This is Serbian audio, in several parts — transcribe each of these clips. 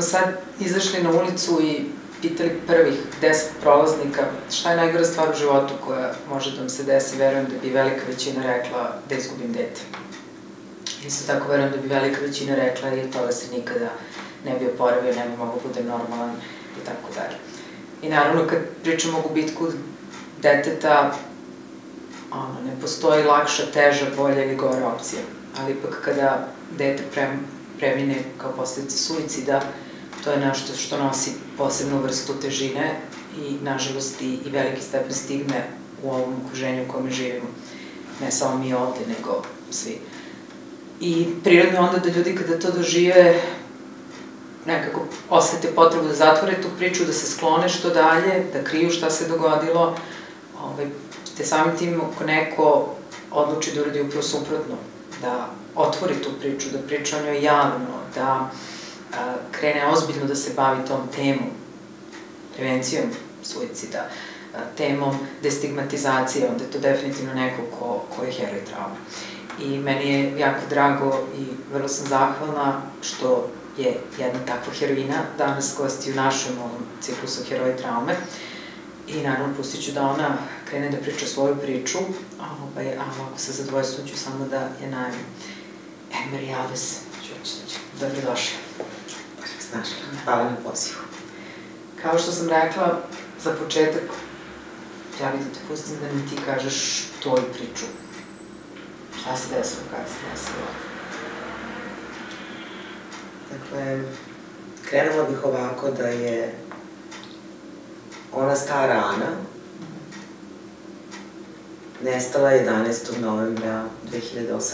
sad izašli na ulicu i pitali prvih 10 prolaznika šta je najgora stvar u životu koja može da vam se desi, verujem da bi velika većina rekla da izgubim dete. Isto tako verujem da bi velika većina rekla i to da se nikada ne bi oporavio, ne bi mogo bude normalan i tako dalje. I naravno kad pričamo o gubitku deteta, ne postoji lakša, teža, bolja ili gora opcija. Ali ipak kada dete premine kao posledica suicida, to je nešto što nosi posebnu vrstu težine i, nažalost, i veliki stepen stigme u ovom okruženju u kome živimo. Ne samo mi ovde, nego svi. I prirodno je onda da ljudi kada to dožive nekako osete potrebu da zatvore tu priču, da se sklone što dalje, da kriju šta se dogodilo, te samim tim ako neko odluči da uradi upravo suprotno, da otvori tu priču, da priča o njoj javno, da krene ozbiljno da se bavi tom temom, prevencijom suicida, temom destigmatizacije, onda je to definitivno neko ko je heroj traume. I meni je jako drago i vrlo sam zahvalna što je jedna takva heroina danas gosti u našem ovom ciklusu Heroji traume. I naravno pustit ću da ona krene da priča svoju priču, a ovako sa zadovoljstvom ću samo da je najavim. Emery Alves, dobrodošla. Znaš, hvala na pozivu. Kao što sam rekla, za početak, ja bih da te pustim da mi ti kažeš tvoju priču. Šta se desilo, kada se desilo? Dakle, krenula bih ovako da je ona stara Ana nestala 11. novembra 2018.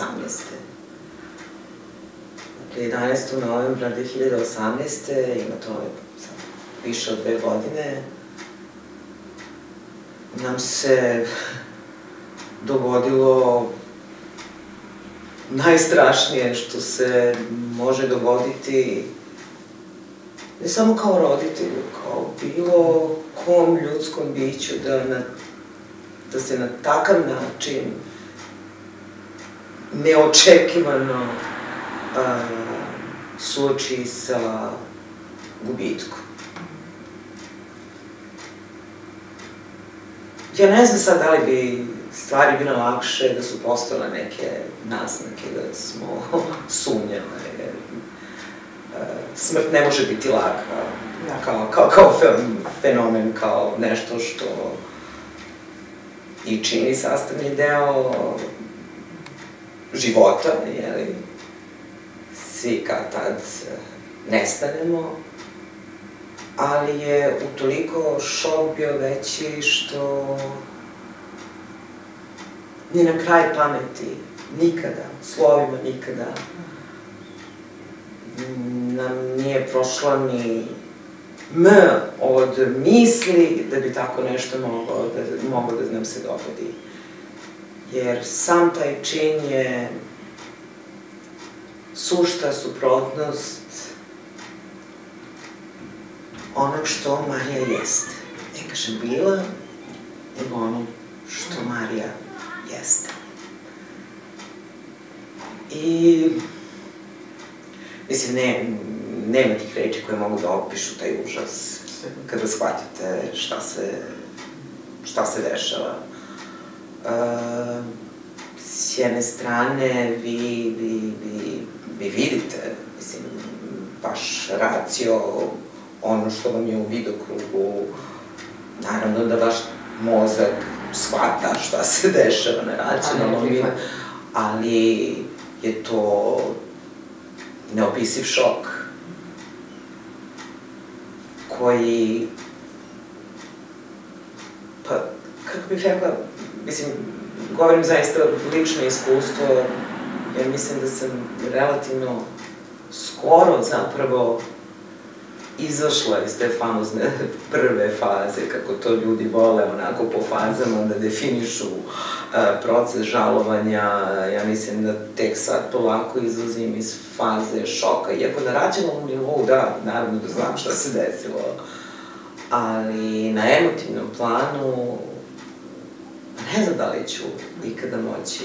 Dakle, 11. novembra 2018. ima to više od 2 godine, nam se dogodilo najstrašnije što se može dogoditi ne samo kao roditelju, kao bilo kom ljudskom biću da se na takav način neočekivano suoči sa gubitkom. Ja ne znam sad da li bi stvari bile lakše da su postale neke naznake da smo sumnjene, jer smrt ne može biti laka kao fenomen, kao nešto što i čini sastavni deo života, jeli, svi kad tad nestanemo, ali je utoliko šok bio veći što ni na kraj pameti nikada, slovima nikada, nam nije prošla ni od misli da bi tako nešto moglo da nam se dogodi. Jer sam taj čin je sušta suprotnost onog što Marija jeste. Ne kažem bila, nego ono što Marija jeste. I mislim, nema tih reči koje mogu da opišu taj užas kada shvatite šta se dešava. S jedne strane vi vidite, mislim, vaš racio, ono što vam je u vidokrugu, naravno da vaš mozak shvata šta se dešava na racionalnom nivou, ali je to neopisiv šok koji, pa, kako bih rekla, mislim, govorim zaista lično iskustvo, jer mislim da sam relativno skoro zapravo izašla iz te famozne prve faze, kako to ljudi vole, onako po fazama da definišu proces žalovanja. Ja mislim da tek sad polako izlazim iz faze šoka, iako na racionalnom nivou, da, naravno da znam šta se desilo, ali na emotivnom planu ne znam da li ću ikada moći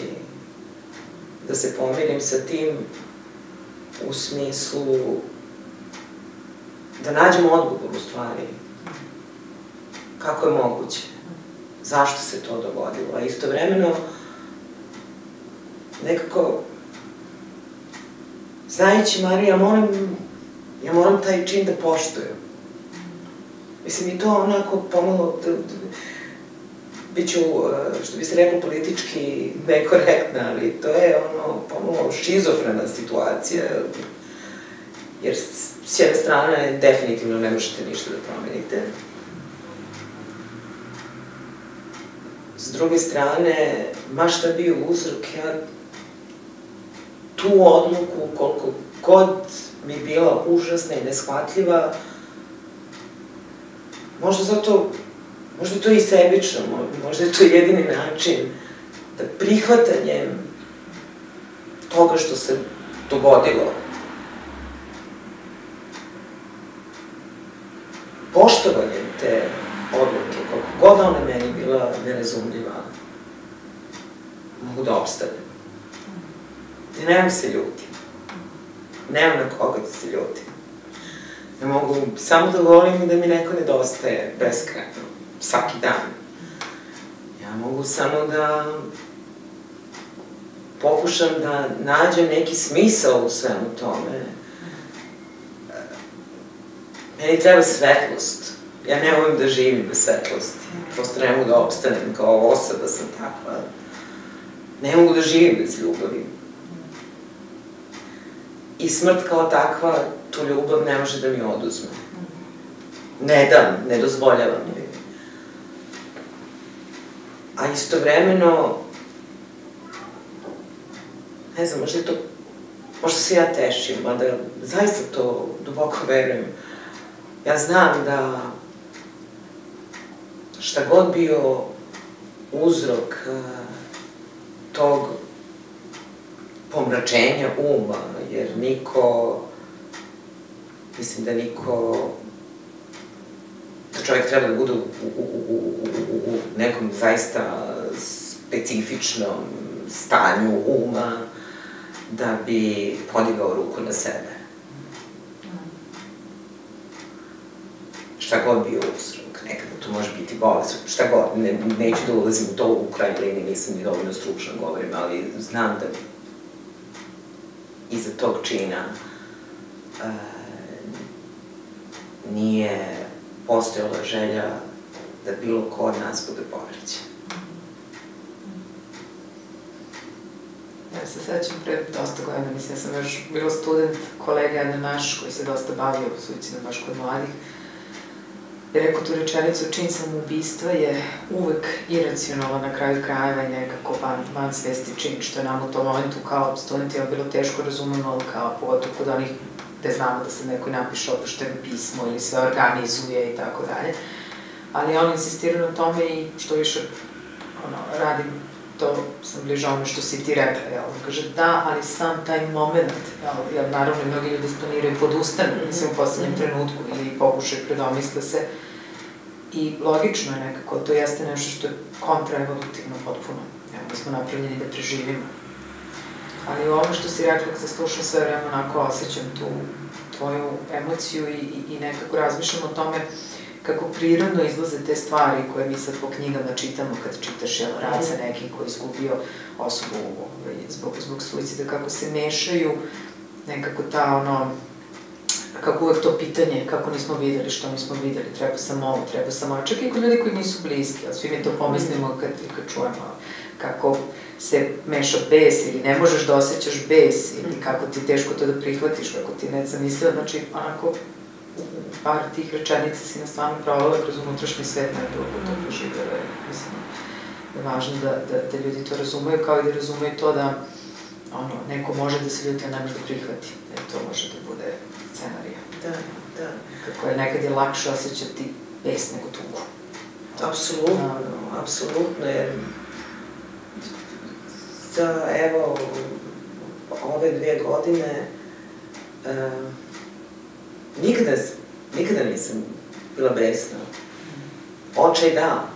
da se pomirim sa tim u smislu da nađemo odgovor u stvari. Kako je moguće? Zašto se to dogodilo? A istovremeno, nekako, znajući Mariju, ja moram taj čin da poštujem. Mislim, i to onako pomalo, biću, što bi se reklo, politički nekorektna, ali to je ono pomalo šizofrena situacija, jer s jedne strane definitivno ne možete ništa da promenite. S druge strane, ma šta bio uzrok, ja tu odluku, koliko god mi bila užasna i neshvatljiva, možda je to i sebično, možda je to jedini način da prihvatanjem toga što se dogodilo, poštovanjem te odluke, koliko god ona meni bila nerazumljiva, mogu da opstanem. I nemam se ljutim. Nemam na koga da se ljutim. Ja mogu samo da volim i da mi neko nedostaje beskrajno, svaki dan. Ja mogu samo da pokušam da nađem neki smisao u svemu tome. Meni treba svetlost. Ja ne volim da živim bez svetlosti. Prosto ne mogu da opstanem kao osoba, sam takva. Ne mogu da živim bez ljubavi. I smrt kao takva, tu ljubav ne može da mi oduzme. Ne dam, ne dozvoljavam mi. A istovremeno, ne znam, možda je to, možda se ja tešim, mada zaista to duboko verujem. Ja znam da šta god bio uzrok tog pomračenja uma, jer mislim da da čovjek treba da bude u nekom zaista specifičnom stanju uma da bi podigao ruku na sebe. Šta god bio uzrok, nekada to može biti bolest, šta god, neću da ulazim u to u krajnjoj liniji, nisam ni dovoljno stručna govorim, ali znam da iza tog čina nije postojala želja da bilo ko od nas bude povređen. Ja se sećam pre dosta godina, mislim, ja sam još bila student, kolega jedan naš koji se dosta bavio suicidom baš kod mladih, je rekao tu rečenicu, čin samoubistva je uvek iracionalan na kraju krajeva i nekako van svesti čin, što je nam u tom momentu kao studentima bilo teško razumemo, ali kao pogotovo kod onih gde znamo da se neko napiše opušteno pismo ili sve organizuje i tako dalje. Ali on insistira na tome i što više radim, to sam bliža ono što si ti rekla, jel? Kaže, da, ali sam taj moment, jel, naravno mnogi ljudi planiraju podustanu, mislim, u poslednjem trenutku ili pokušaju predomisle se. I logično je nekako, to jeste nešto što je kontraevolutivno potpuno. Mi smo napravljeni da preživimo. Ali ovo što si rekla, kad se slušam sve vreme, onako osjećam tu tvoju emociju i nekako razmišljam o tome kako prirodno izlaze te stvari koje mi sad po knjigama čitamo kad čitaš rad sa nekim koji je izgubio osobu zbog suicida, kako se mešaju nekako ta kako uvek to pitanje, kako nismo videli, što nismo videli, treba sam ovo, čak i kod ljudi koji nisu bliski, ali svi mi to pomislimo kad čujemo kako se meša bes ili ne možeš da osjećaš bes ili kako ti je teško to da prihvatiš, kako ti ne zamislio, znači onako u par tih rečenica si nas stvarno provela kroz unutrašnji svet najbolje to preživjela. Mislim da je važno da ljudi to razumeju, kao i da razumeju to da neko može da se ljuti, a ne može da prihvati. To može da bude scenarija. Da. Kako je nekad je lakše osjećati bes nego tugu. Apsolutno, jer za, evo, ove 2 godine nikada nisam bila besna. Očaj da.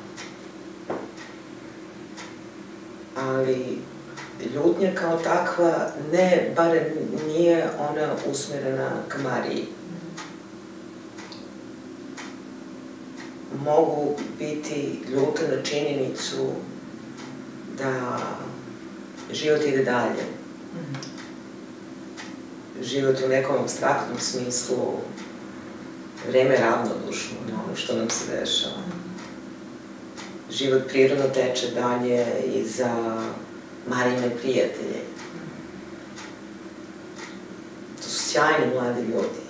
Ali ljutnja kao takva, barem nije ona usmerena ka Mariji. mogu biti ljuta na činjenicu da život ide dalje. Život u nekom apstraktnom smislu, vreme je ravnodušno na ono što nam se dešava. Život prirodno teče dalje i za Marijine prijatelje. To su sjajni mladi ljudi.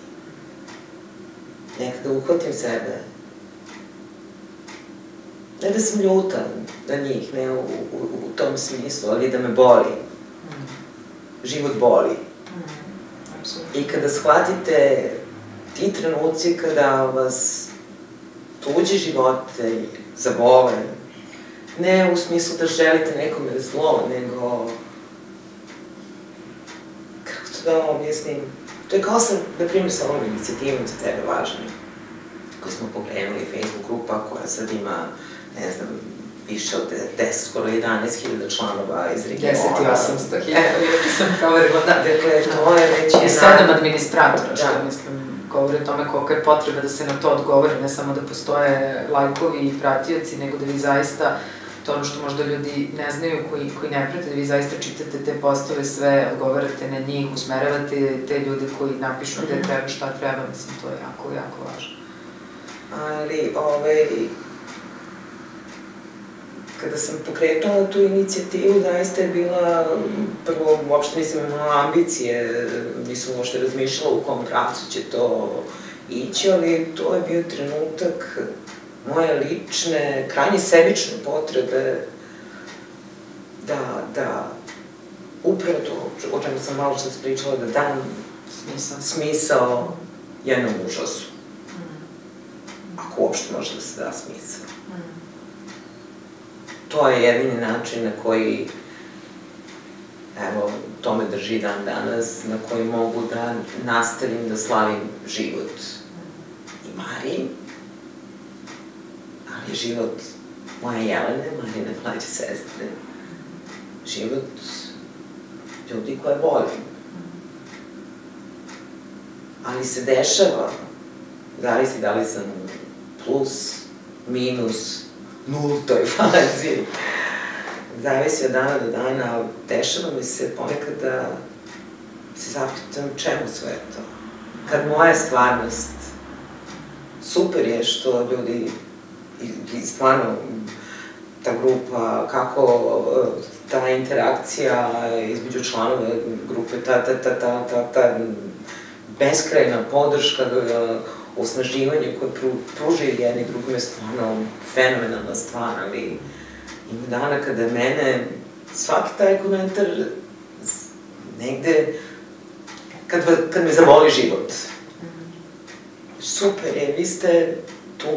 Nekada uhvatim sebe. Ne da sam ljuta na njih, ne u tom smislu, ali da me boli. Život boli. I kada shvatite ti trenuci kada vas tuđi živote zabole, ne u smislu da želite nekome zlo, nego, kako to da objasnim, to je kao na primjer, sa ovom inicijativom za tebe važni, koju smo pokrenuli, Facebook grupa koja sad ima, ne znam, više od 10, skoro 11.000 članova iz regiona. 10 i 800.000, ja sam proverila, da. Dakle, to je već I 7 administratora, što mislim, govori o tome koliko je potreba da se na to odgovori, ne samo da postoje lajkovi i pratioci, nego da vi zaista, to ono što možda ljudi ne znaju, koji ne prate, da vi zaista čitate te postove sve, odgovarate na njih, usmeravate te ljude koji napišu gde treba, šta treba, mislim, to je jako, jako važno. Ali, kada sam pokretala tu inicijativu, zaista je bila, prvo, uopšte nisam imala ambicije, nisam uopšte razmišljala u kom pravcu će to ići, ali to je bio trenutak moje lične, krajnje sebične potrebe da upravo to, o čemu sam malo što pričala, da dam smisao jednom užasu. Ako uopšte može da se da smisao. To je jedini način na koji, evo, to me drži dan danas, na koji mogu da nastavim da slavim život i Mariji, ali život moje Jelene, Marijine mlađe sestre, život ljudi koje volim. Ali se dešava, zavisi da li sam plus, minus, nultoj fazi. Zavisi od dana do dana, ali dešava mi se ponekad da se zapitam čemu sve to. Kad moja stvarnost, super je što ljudi, i stvarno ta grupa, kako ta interakcija između članova grupe, ta beskrajna podrška, osnaživanje koje pružaju jedni drugim je stvarno fenomenalna stvar, ali ima dana kada mene svaki taj komentar negde, kad me zavoli život. Super je, vi ste tu,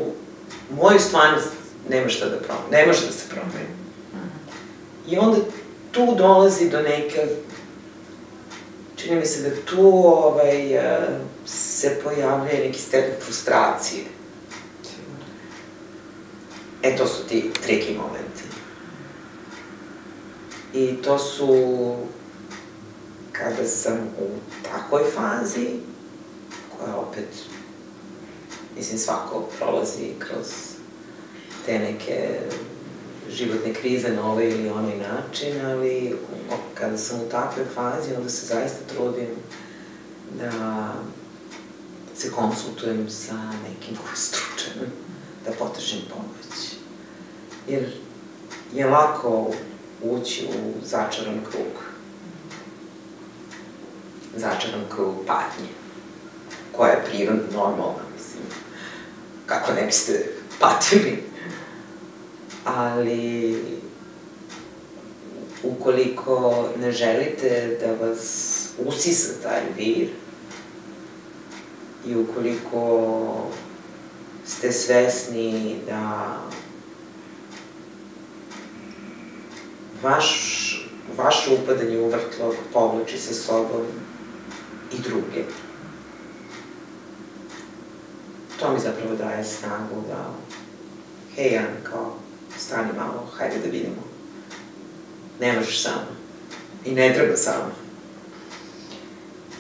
moju stvarnost nema šta da promeni, ne može da se promeni. I onda tu dolazi do neke, čini mi se da tu se pojavljaju neki stepen frustracije. E, to su ti triki momenti. I to su, kada sam u takvoj fazi, koja opet, mislim, svako prolazi kroz te neke životne krize na ovaj ili onaj način, ali kada sam u takvoj fazi, onda se zaista trudim da se konsultujem sa nekim ko je stručan, da potražim pomoć. Jer je lako ući u začaran krug. Začaran krug patnje, koja je prirodno normalna, mislim. Kako ne biste patili. Ali ukoliko ne želite da vas usisa taj vir i ukoliko ste svesni da vaše upadanje u vrtlog povlači sa sobom i druge. To mi zapravo daje snagu da, hej, Ana, kao, stani malo, hajde da vidimo. Ne možeš sama. I ne treba sama.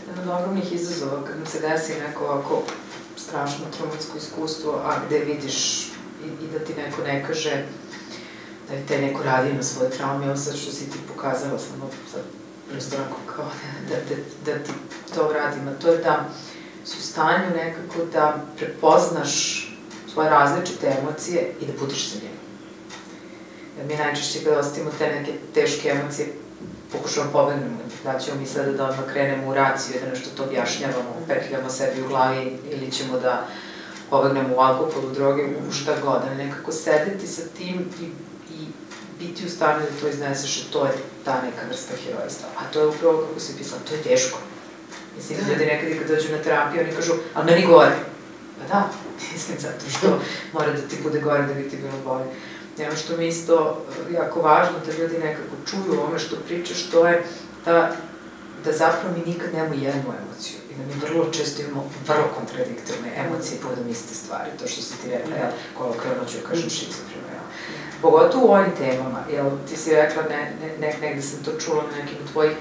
Jedan od ogromnih izazova kad nam se desi neko ovako strašno traumatsko iskustvo, a gde vidiš i da ti neko ne kaže da je te neko radi na svoje traume, ovo sad što si ti pokazala samo sad prosto onako kao da ti to radim, a to je da si u stanju nekako da prepoznaš svoje različite emocije i da budeš sa njima. Jer mi najčešće kada ostavimo te neke teške emocije, pokušamo pobegnemo, da ćemo mi sada da odmah krenemo u raciju, da nešto to objašnjavamo, petljamo sebi u glavi ili ćemo da pobegnemo u alkohol, u droge, u šta god, ali nekako sedeti sa tim i biti u stanju da to izneseš, a to je ta neka vrsta herojstva. A to je upravo kako si pisala, to je teško. Mislim, ljudi nekad i kad dođu na terapiju, oni kažu, ali meni gore. Pa da, mislim, zato što mora da ti bude gore da bi ti bilo bolje. Ono što mi isto jako važno da ljudi nekako čuju ono što pričaš, to je da zapravo mi nikad nemamo jednu emociju i da mi vrlo često imamo vrlo kontradiktorne emocije povodom iste stvari, to što si ti rekla, jel, kolokvijalno ću kažem šizofreno, jel. Pogotovo u ovim temama, jel, ti si rekla, negde sam to čula na nekim tvojih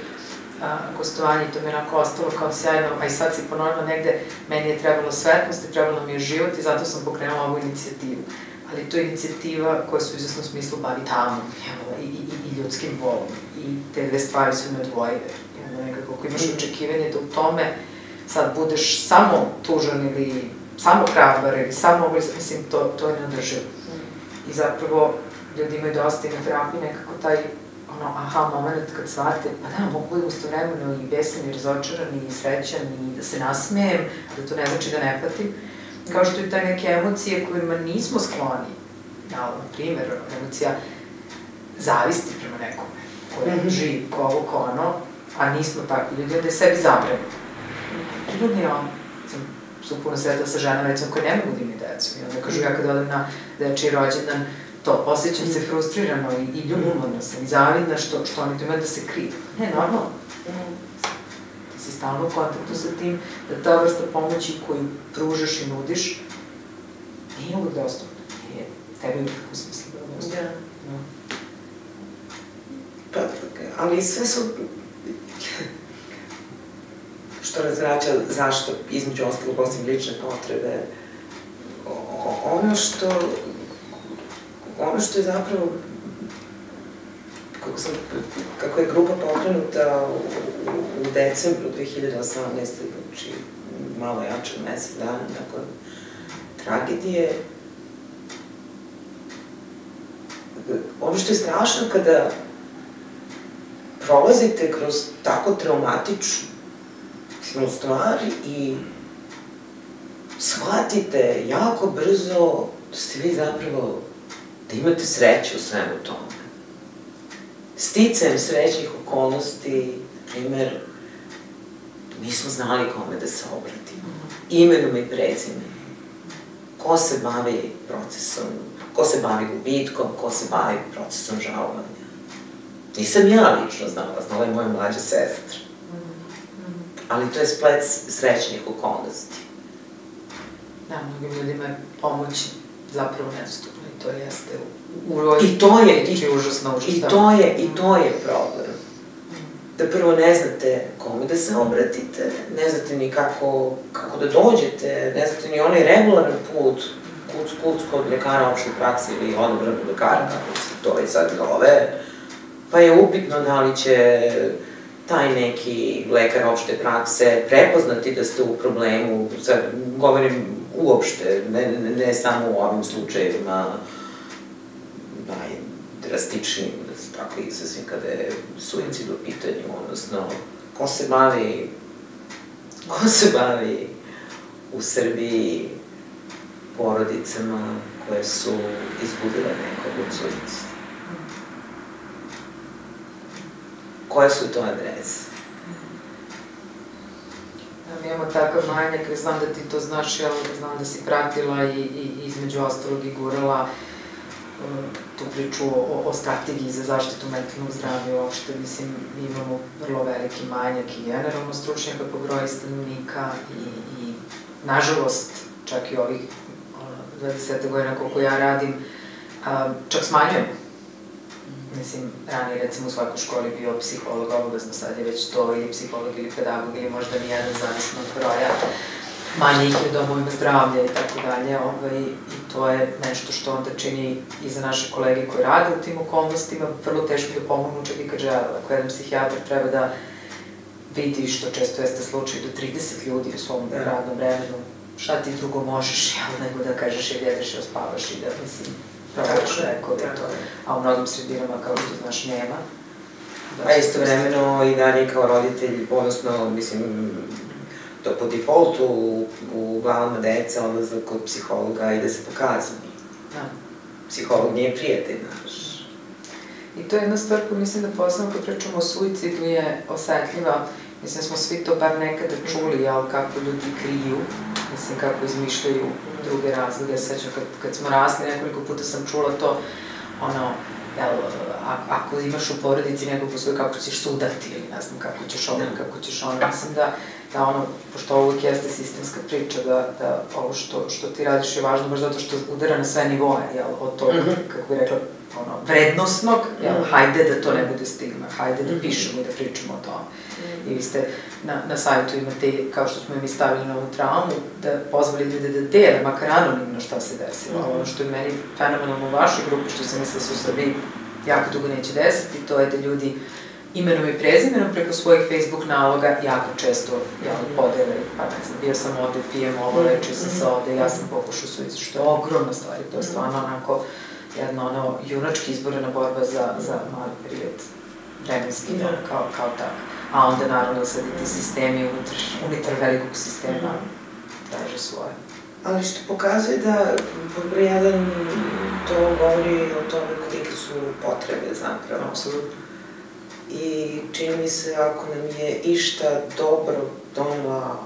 gostovanja i to mi je onako ostalo kao sjajno, a i sad si ponovila negde, meni je trebalo svetlost i trebalo mi je život i zato sam pokrenula ovu inicijativu. Ali to je inicijativa koja se u izvesnom smislu bavi tamom i ljudskim bolom. I te dve stvari su neodvojive. Nekako, ako imaš očekivanje da u tome sad budeš samo tužan ili samo hrabar ili samo, mislim, to je neodrživo. I zapravo ljudi imaju dosta i na terapiji nekako taj aha moment kad shvate, pa da, mogu budem istovremeno i besan i razočaran i srećan i da se nasmejem, da to ne znači da ne patim. Kao što i taj neke emocije kojima nismo skloni, na primjer, emocija zavisti prema nekome, koja živi ko ovo, ko ono, a nismo takvi ljudi, onda je sebi zabranimo. Prirodno je on, sam puno sretala sa ženama, recimo, koje ne mogu da imaju decu, i onda kažu, ja kad odem na dečiji rođendan, to, osjećam se frustrirano i ljubomorna sam i zavidna što oni to imaju da se kriju. Ne, normalno. Ti si stalno u kontaktu sa tim, da ta vrsta pomoći koju pružaš i nudiš nije uvijek dostupna. Nije tebi uvijek u smislu da je dostupna. Pa, ali sve su, što razvraća zašto, između ostalog, osim lične potrebe, ono što je zapravo, kako je grupa pokrenuta u decembru 2018. znači malo jače mesec dana nakon tragedije, ono što je strašno kada prolazite kroz tako traumatičnu stvar i shvatite jako brzo da ste vi zapravo, da imate sreću u svemu tome. Sticajem srećnih okolnosti, na primer, nismo znali kome da se obratimo. Imenom i prezimenom. Ko se bavi procesom, ko se bavi gubitkom, ko se bavi procesom žalovanja. Nisam ja lično znala je moja mlađa sestra. Ali to je splet srećnih okolnosti. Da, mnogim ljudima je pomoć zapravo nedostupna i to jeste užasno. I to je problem. Da prvo ne znate kome da se obratite, ne znate ni kako da dođete, ne znate ni onaj regularan put, kod lekara opšte prakse ili odobranog lekara, kako se to i sad zove, pa je upitno da li će taj neki lekar opšte prakse prepoznati da ste u problemu, sad govorim uopšte, ne samo u ovim slučajevima najdrastičnijim, da se tako izrazim kada je suicid u pitanju, odnosno ko se bavi u Srbiji porodicama koje su izgubile nekog od suicida. Koje su to adrese? Mi imamo takav manjak, znam da ti to znaš, znam da si pratila i između ostalog i gurala tu priču o strategiji za zaštitu mentalnog zdravlja uopšte. Mislim, mi imamo vrlo veliki manjak i generalno stručnjaka po broju stanovnika i nažalost, čak i ovih 20 godina koliko ja radim, čak smanjujemo. Mislim, ranije recimo u svakoj školi bio psiholog, obavezno sad je već to ili psiholog ili pedagog ili možda nijedan, zavisno od broja manje ih je u domovima zdravlja i tako dalje, i to je nešto što onda čini i za naše kolege koji rade u tim okolnostima vrlo teško da pomognu čak i kad žele. Ako jedan psihijatar treba da vidi, što često jeste slučaj, do 30 ljudi u svom radnom vremenu, šta ti drugo možeš, nego da kažeš ili jedeš ili spavaš i da, mislim, provjeriš lekove, a u mnogim sredinama, kao što znaš, nema. A istovremeno i dalje kao roditelj, odnosno, mislim, to po defaultu u glavama deca odlazak kod psihologa ide se pokazani. Psiholog nije prijatelj naš. I to je jedna stvar koju mislim da posebno kad pričamo o suicidu je osetljiva. Mislim da smo svi to bar nekada čuli, ali kako ljudi kriju, mislim kako izmišljaju druge razloge. Sećam kad smo rasli, nekoliko puta sam čula to, ako imaš u porodici nekog postoji kako ćeš sudati ili ne znam kako ćeš ovo, kako ćeš ono. Mislim da pošto ovo uvijek jeste sistemska priča, da ovo što ti radiš je važno baš zato što udara na sve nivoje, od toga, kako bih rekla, vrednostnog, hajde da to ne bude stigma, hajde da pišemo i da pričamo o tome. I vi ste na sajtu imate, kao što smo mi stavili na ovu traumu, da pozvali ljude da dele, makar anonimno šta se desilo. Ono što je meni fenomenalno u vašoj grupi, što sam mislila da se u Srbiji jako dugo neće desiti, to je da ljudi imenom i prezimenom preko svojih Facebook naloga jako često podele, pa ne znam, bio sam ovde, pijem ovo, lečio sam se ovde, ja sam pokušao suicid, što je ogromna stvar i to je stvarno onako jedna junački izborena borba za mali period vremenski, kao tako. A onda naravno sad i ti sistemi unutar velikog sistema traže svoje. Ali što pokazuje da, pod broj jedan, to govori o tome kolike su potrebe zapravo. Apsolutno. I čini mi se, ako nam je išta dobro donela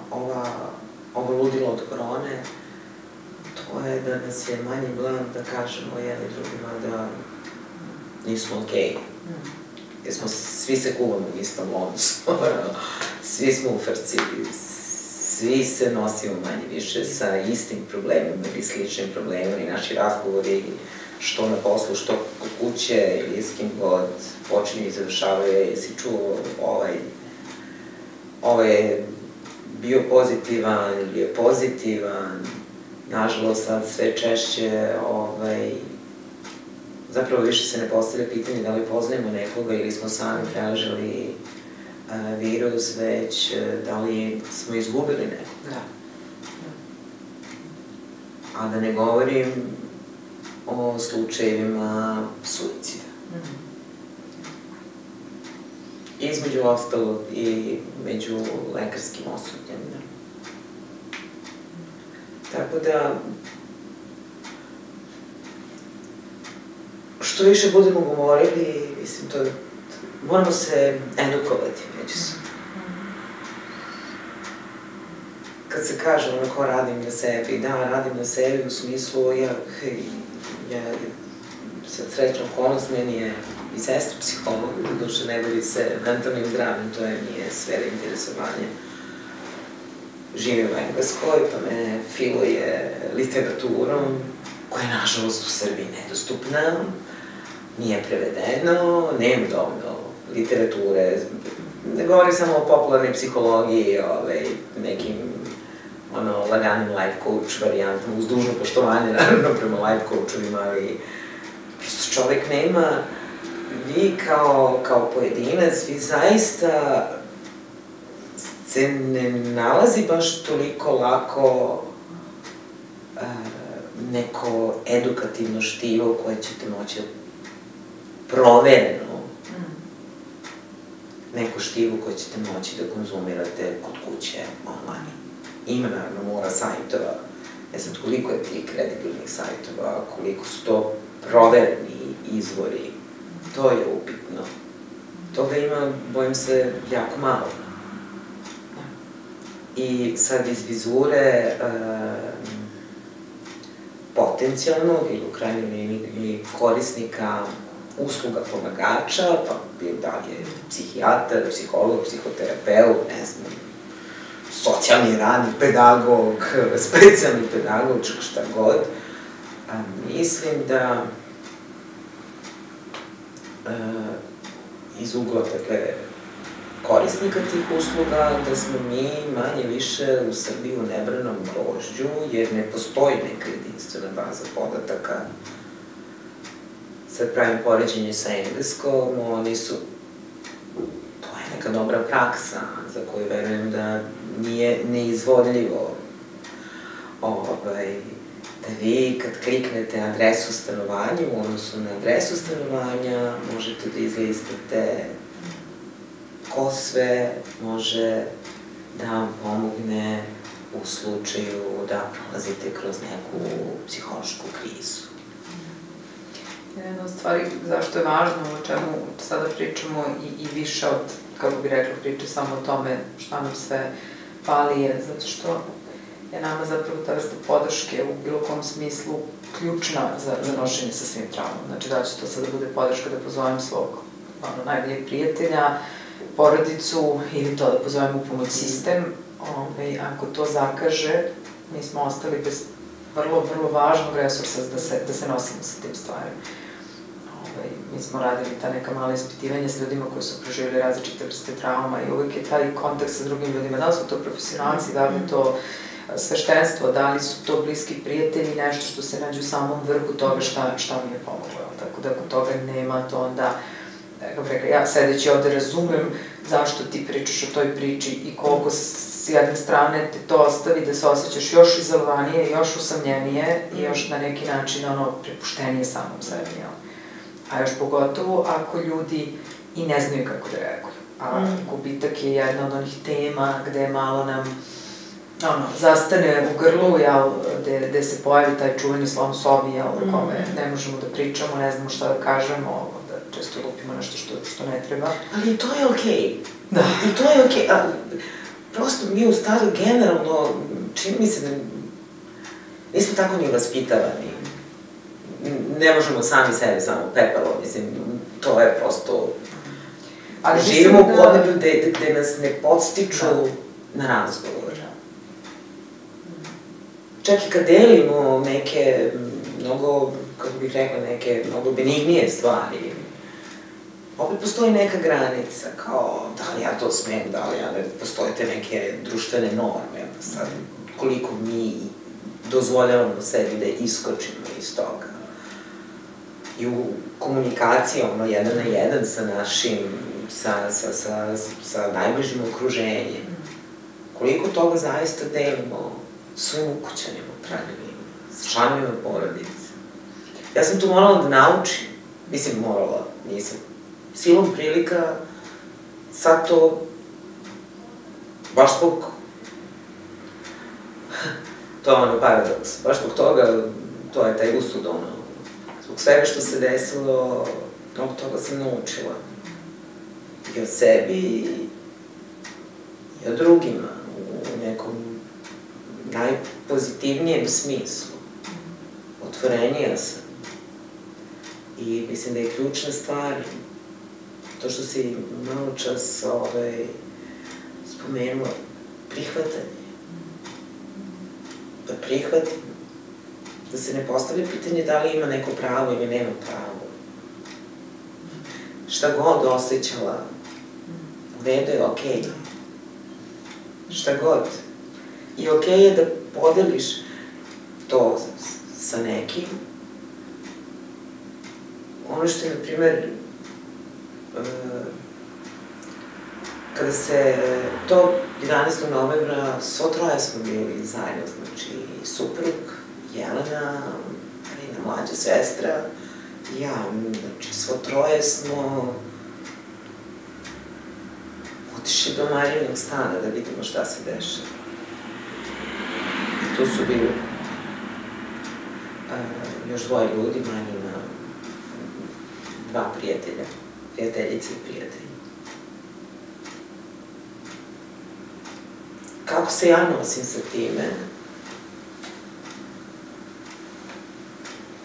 ovo ludilo od korone, to je da nas je manje blan da kažemo jedni drugima da nismo okej. Jer svi se kuvamo u istom loncu, svi smo u frci, svi se nosimo manje više sa istim problemima ili sličnim problemima i naši razgovori, što na poslu, što kod kuće ili s kim god, počinju i završavaju, jesi čuo ovaj je bio pozitivan ili je pozitivan, nažalost sad sve češće, zapravo više se ne postavlja pitanje da li poznajemo nekoga ili smo sami preležali virus, već da li smo izgubili nekoga. A da ne govorim o slučajevima suicida. Između ostalog i među lekarskim osobljem. Tako da, što više budemo govorili, mislim, to moramo se edukovati međusobno. Kad se kaže onako radim na sebi, da, radim na sebi u smislu, ja sad srećna okolnost, meni je i sestra psiholog, duše ne bavi se mentalnim zdravljem, to je nije sfera interesovanja. Živi u Engleskoj, pa me filuje literaturom, koja je nažalost u Srbiji nedostupna, nije prevedeno, nema dovoljno literature, ne govorim samo o popularnoj psihologiji, nekim laganim life coach varijantama, uz dužno poštovanje, naravno, prema life coachovima, ali prosto čovek nema, vi kao pojedinac, vi zaista se ne nalazi baš toliko lako neko edukativno štivo koje ćete moći provereno, neko štivo koje ćete moći da konzumirate kod kuće, online. Ima naravno mora sajtova, ne znam koliko je tih kredibilnih sajtova, koliko su to provereni izvori, to je upitno. Toga ima, bojim se, jako malo. I sad iz vizure potencijalnog ili u krajnjoj liniji korisnika usluga pomagača, pa da li je psihijatar, psiholog, psihoterapeut, ne znam, socijalni radnik, pedagog, specijalni pedagog, šta god, mislim da iz ugla korisnika tih usluga, da smo mi manje više u Srbiji u nebranom grožđu, jer ne postoji neka jedinstvena baza podataka. Sad pravim poređenje sa engleskom, oni su, to je neka dobra praksa, za koju verujem da nije neizvodljivo. Da vi kad kliknete adresu stanovanja, u odnosu na adresu stanovanja, možete da izlistate ko sve može da vam pomogne u slučaju da prolazite kroz neku psihološku krizu. Jedna od stvari zašto je važno o čemu sada pričamo i više od, kako bi rekla, priče samo o tome šta nam sve fali je zato što je nama zapravo ta vrsta podrške u bilo kom smislu ključna za nošenje sa svim traumom. Znači da će to sada bude podrška da pozovem svog najboljeg prijatelja, porodicu ili to da pozovem u pomoć sistem. Ako to zakaže, mi smo ostali bez vrlo važnog resursa da se nosimo sa tim stvarima. Mi smo radili ta neka mala ispitivanja s ljudima koji su proživjeli različite vrste trauma i uvek je taj kontakt sa drugim ljudima, da li su to profesionalci, da li je to sveštenstvo, da li su to bliski prijatelji, nešto što se nađe u samom vrhu toga šta mi je pomoglo. Tako da ako toga nema, to onda, kako rekla, ja sedeći ovde razumem zašto ti pričaš o toj priči i koliko s jedne strane te to ostavi da se osjećaš još izolovanije, još usamljenije i još na neki način prepuštenije samom sebi. A još pogotovo ako ljudi i ne znaju kako da reaguju. A gubitak je jedna od onih tema gde malo nam zastane u grlu, gde se pojavi taj čuveni slon u sobi, o kome ne možemo da pričamo, ne znamo šta da kažemo, da često lupimo nešto što ne treba. Ali i to je okej. Da. I to je okej. Prosto mi u stadu generalno, čini mi se da nismo tako ni vaspitavani. Ne možemo sami sebe samo pepelo, mislim, to je prosto... Živimo u podneblju gde nas ne podstiču na razgovor. Čak i kad delimo neke mnogo, kako bih rekla, neke mnogo benignije stvari, opet postoji neka granica, kao da li ja to smem, da li ja ne, postoje te neke društvene norme, sad koliko mi dozvoljavamo sebi da iskočimo iz toga. I u komunikaciji, jedan na jedan sa našim, sa najbližim okruženjem, koliko toga zaista delimo svojim ukućanima, pravilima, s članovima porodice. Ja sam to morala da naučim, mislim morala, nisam. Silom prilika, sad to, baš zbog, to je paradoks, baš zbog toga, to je taj usud, zbog svega što se desilo, mnogo toga sam naučila. I o sebi, i o drugima, u nekom najpozitivnijem smislu. Otvorenija sam. I mislim da je ključna stvar to što si malo čas spomenula, prihvatanje. Da prihvatim. Da se ne postavlja pitanje da li ima neko pravo ili nema pravo. Šta god osjećala, u redu je okej. Šta god. I okej je da podeliš to sa nekim. Ono što je, na primer, kada se to 11. novembra, svo troje smo bili zajedno, znači suprug, Jelena, Marina, mlađa sestra, i ja, znači svo troje smo otišli do Marijinog stana da vidimo šta se dešava. I tu su bili još dvoje ljudi, Marina, dva prijatelja, prijateljice i prijatelji. Kako se ja nosim sa time,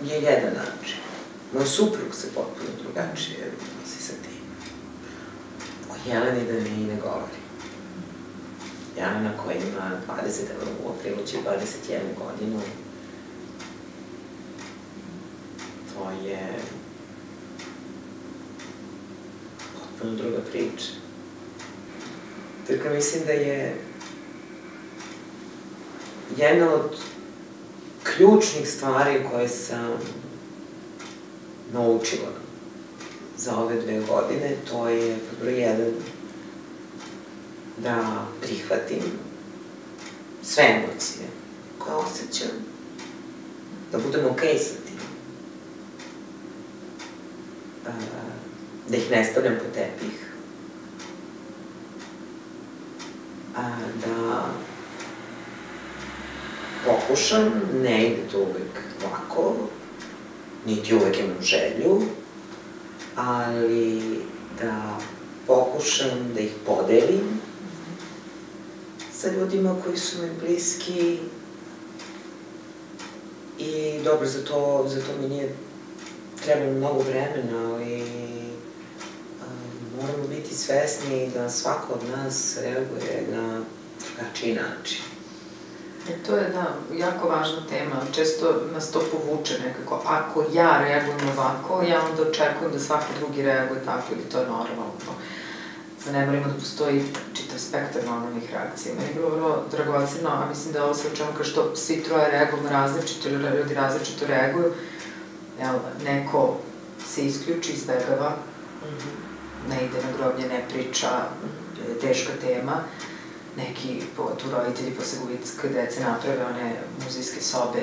je jedan način. Moj suprug se potpuno drugačije nosi sa tim. O Jeleni da mi ne govori. Jelena koja ima 20, u aprilu će 21 godinu, to je potpuno druga priča. Dakle, mislim da je jedna od ključnih stvari koje sam naučila za ove 2 godine, to je broj 1, da prihvatim sve emocije koje osjećam, da budem okej sa tim, da ih ne stavljam po tepih, da pokušam, ne ide to uvek lako, niti uvek imam želju, ali da pokušam da ih podelim sa ljudima koji su mi bliski i dobro, za to mi nije trebalo mnogo vremena, ali moramo biti svesni da svako od nas reaguje na drugačiji način. To je, da, jako važna tema. Često nas to povuče nekako. Ako ja reagujem ovako, ja onda očekujem da svako drugi reaguje tako ili to je normalno. Zanemarimo da postoji čitav spektar normalnih reakcija. Meni je bilo vrlo dragoceno, a mislim da ovo se očemo kao što svi troje reagujemo različito ili ljudi različito reaguju. Neko se isključi, izbegava, ne ide na groblje, ne priča, teška tema. Neki, pogotovo roditelji posle gubitske dece naprave one muzejske sobe,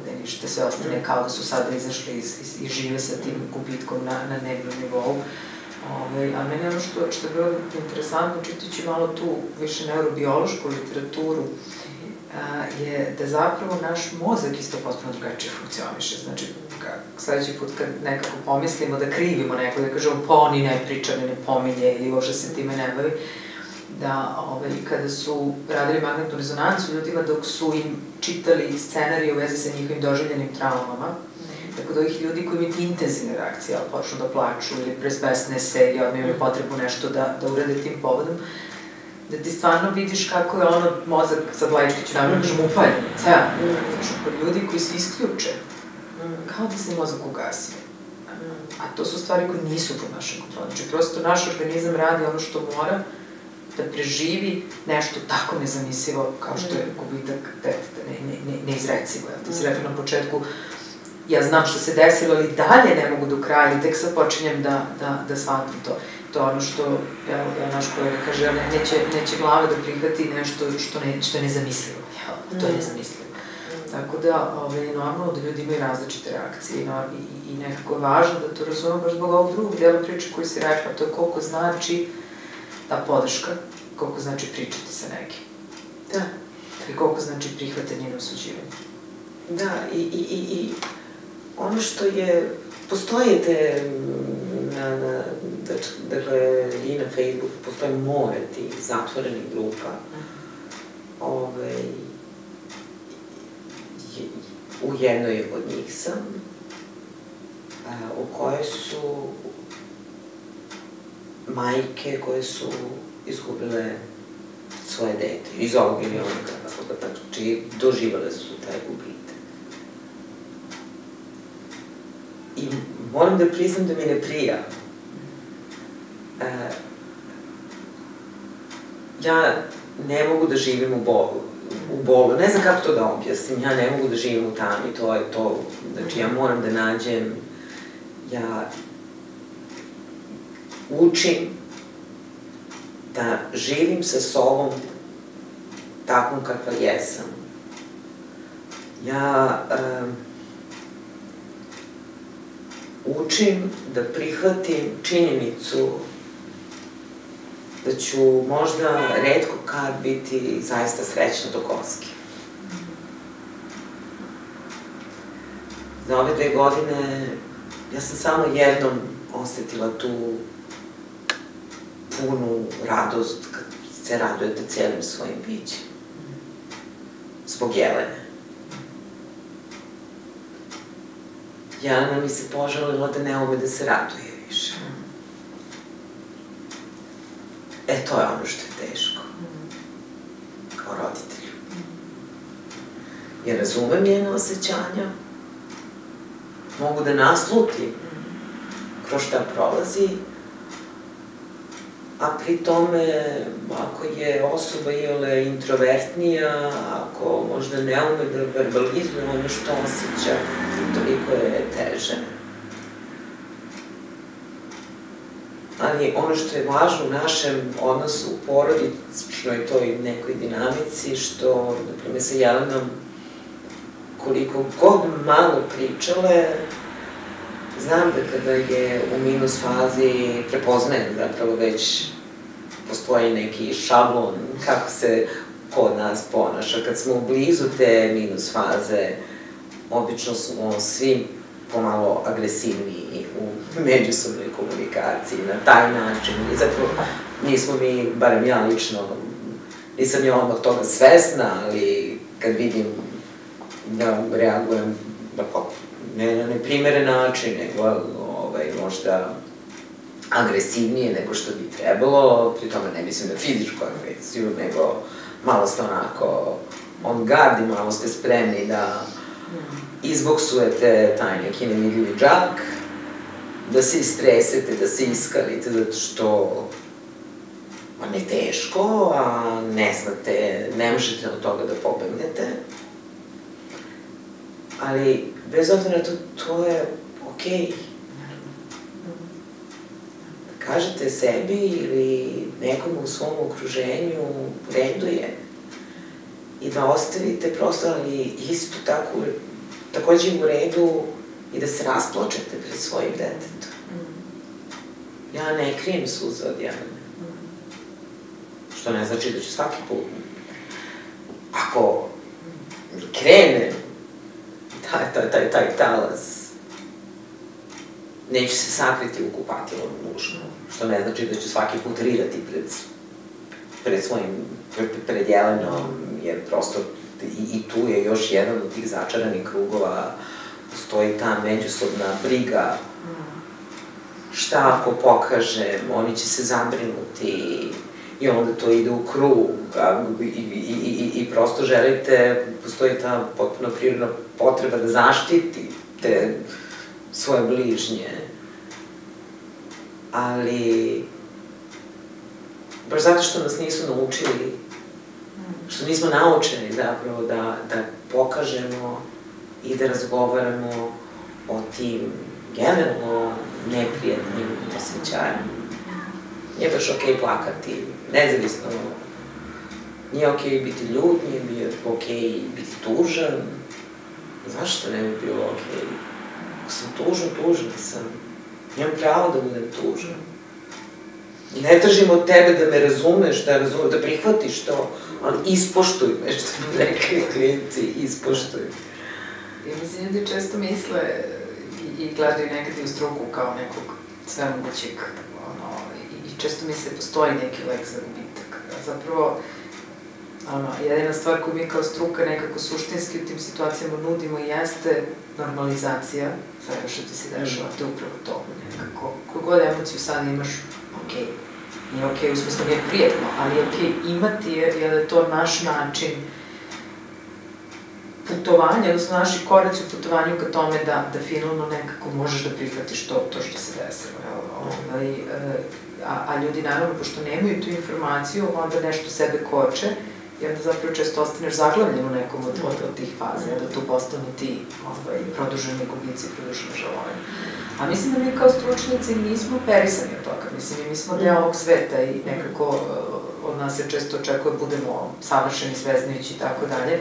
gde ništa, sve ostane kao da su sada izašli i žive sa tim gubitkom na dnevnom nivou. A meni ono što je bilo interesantno, čitajući malo tu više neurobiološku literaturu, je da zapravo naš mozak isto potpuno drugačije funkcioniše. Znači, sledeći put kad nekako pomislimo da krivimo neko, da kažemo pa oni ne priča, ne pominje ili uopšte se time ne bavi, da kada su radili magnetnu rezonancu ljudima dok su im čitali scenarije u vezi sa njihovim doživljenim traumama, tako da ovih ljudi koji imaju intenzivne reakcije, počnu da plaču ili prezbesne se ili odmah imaju potrebu nešto da urade tim povodom, da ti stvarno vidiš kako je ono mozak, sad laički ću namjerno kažem upaljen, ceo. Kod ljudi koji se isključe, kao da se mozak ugasi. A to su stvari koje nisu pod našem kontrolom. Znači, prosto naš organizam radi ono što mora da preživi nešto tako nezamislivo kao što je gubitak deteta, neizrecivo. Ti si rekla na početku, ja znam što se desilo, ali dalje ne mogu do kraja, ili tek sad počinjem da shvatim to. To je ono što, naš kolega kaže, neće glava da prihvati nešto što je nezamislivo. To je nezamislivo. Tako da, normalno da ljudi imaju različite reakcije i nekako je važno da to razumemo baš zbog ovog drugog dela priče koji si rekla, to je koliko znači ta podrška, koliko znači pričati sa nekim. Da. I koliko znači prihvatanje i osuđivanje. Da, i ono što je, postoje te, dakle, i na Facebooku postoje more tih zatvorenih grupa. U jednoj od njih sam, u kojoj su majke koje su izgubile svoje dete, iz ovog ili onog razloga, znači doživale su taj gubitak. I moram da priznam da mi ne prija. Ja ne mogu da živim u bolu, ne znam kako to da objasnim, ja ne mogu da živim u tami, to je to, znači ja moram da nađem, ja učim da živim sa sobom takvom kakva jesam. Ja učim da prihvatim činjenicu da ću možda retko kad biti zaista srećna do koske. Za ove 2 godine ja sam samo jednom osetila tu punu radost kad se radujete cijelim svojim bićem. Zbog Jelene. Jelena mi se požalila da ne ume da se raduje više. To je ono što je teško. Kao roditelju. Jer razumem njene osjećanja, mogu da naslutim kroz šta prolazi, a pri tome, ako je osoba iole introvertnija, ako možda ne ume da verbalizuje ono što osjeća, toliko je teže. Ali ono što je važno u našem odnosu u porodičnoj toj nekoj dinamici, što, na primjer, sa Jelenom, koliko god malo pričale, znam da kada je u minus fazi prepoznajem zapravo već postoji neki šablon kako se kod nas ponaša. Kad smo blizu te minus faze, obično smo svi pomalo agresivniji u međusobnoj komunikaciji na taj način. I zapravo nismo mi, barem ja lično, nisam ja odmah toga svesna, ali kad vidim da reagujem ne na neprimeren način, nego možda agresivnije nego što bi trebalo, pri tome ne mislim na fizičku agresiju, nego malo ste onako on guard i malo ste spremni da izboksujete taj neki nevidljivi džak, da se istresete, da se iskalite, zato što vam je teško, a ne znate, ne možete od toga da pobegnete. Ali, bez obzira na to, to je okej. Kažete sebi ili nekom u svom okruženju, u redu je. I da ostavite prostor, ali isto tako, takođe u redu i da se rasplačete pred svojim detetom. Ja ne krijem suze od Jelene. Što ne znači da ću svaki put, ako krene taj talaz, neću se sakriti u kupatilom nužno, što ne znači da ću svaki put rirati pred Jelenom, jer prosto i tu je još jedan od tih začaranih krugova, postoji ta međusobna briga, šta ako pokažem, oni će se zabrinuti, i onda to ide u krug, i prosto želite, postoji ta potpuno prirodna potreba da zaštitite svoje bližnje, ali baš zato što nas nisu naučili, što nismo naučeni zapravo da pokažemo i da razgovaramo o tim generalno neprijatnim osjećajima. Nije baš okej plakati, nezavisno. Nije okej biti ljud, nije okej biti tužan. Zašto ne bi bilo okej? Ako sam tužan sam. Imam pravo da budem tužan. Ne tražim od tebe da me razumeš, da prihvatiš to, ali ispoštuj me, što mi rekli klijenti, ispoštuj. Ja mislim, ljudi često misle i gledaju nekad i u struku kao nekog svemogućeg, i često misle postoji neki lek za gubitak. Zapravo, jedina stvar koju mi kao struka nekako suštinski u tim situacijama nudimo jeste normalizacija svega što ti se dešava, to je upravo to. Nekako, koju god emociju sad imaš, okej, nije okej, u smislu nije prijetno, ali je okej imati je, jer je to naš način putovanja, odnosno naši koraci u putovanju ka tome da finalno nekako možeš da prihvatiš to što se desilo. A ljudi, naravno, pošto nemaju tu informaciju, onda nešto sebe koče i onda zapravo često ostaneš zaglavljen u nekom od tih faza, da tu postanu ti produženi gubici, produžene žalovanje. A mislim da mi kao stručnici nismo perisani od toga, mislim, mi smo deo ovog sveta i nekako od nas se često očekuje budemo savršeni, sveznajući i tako dalje,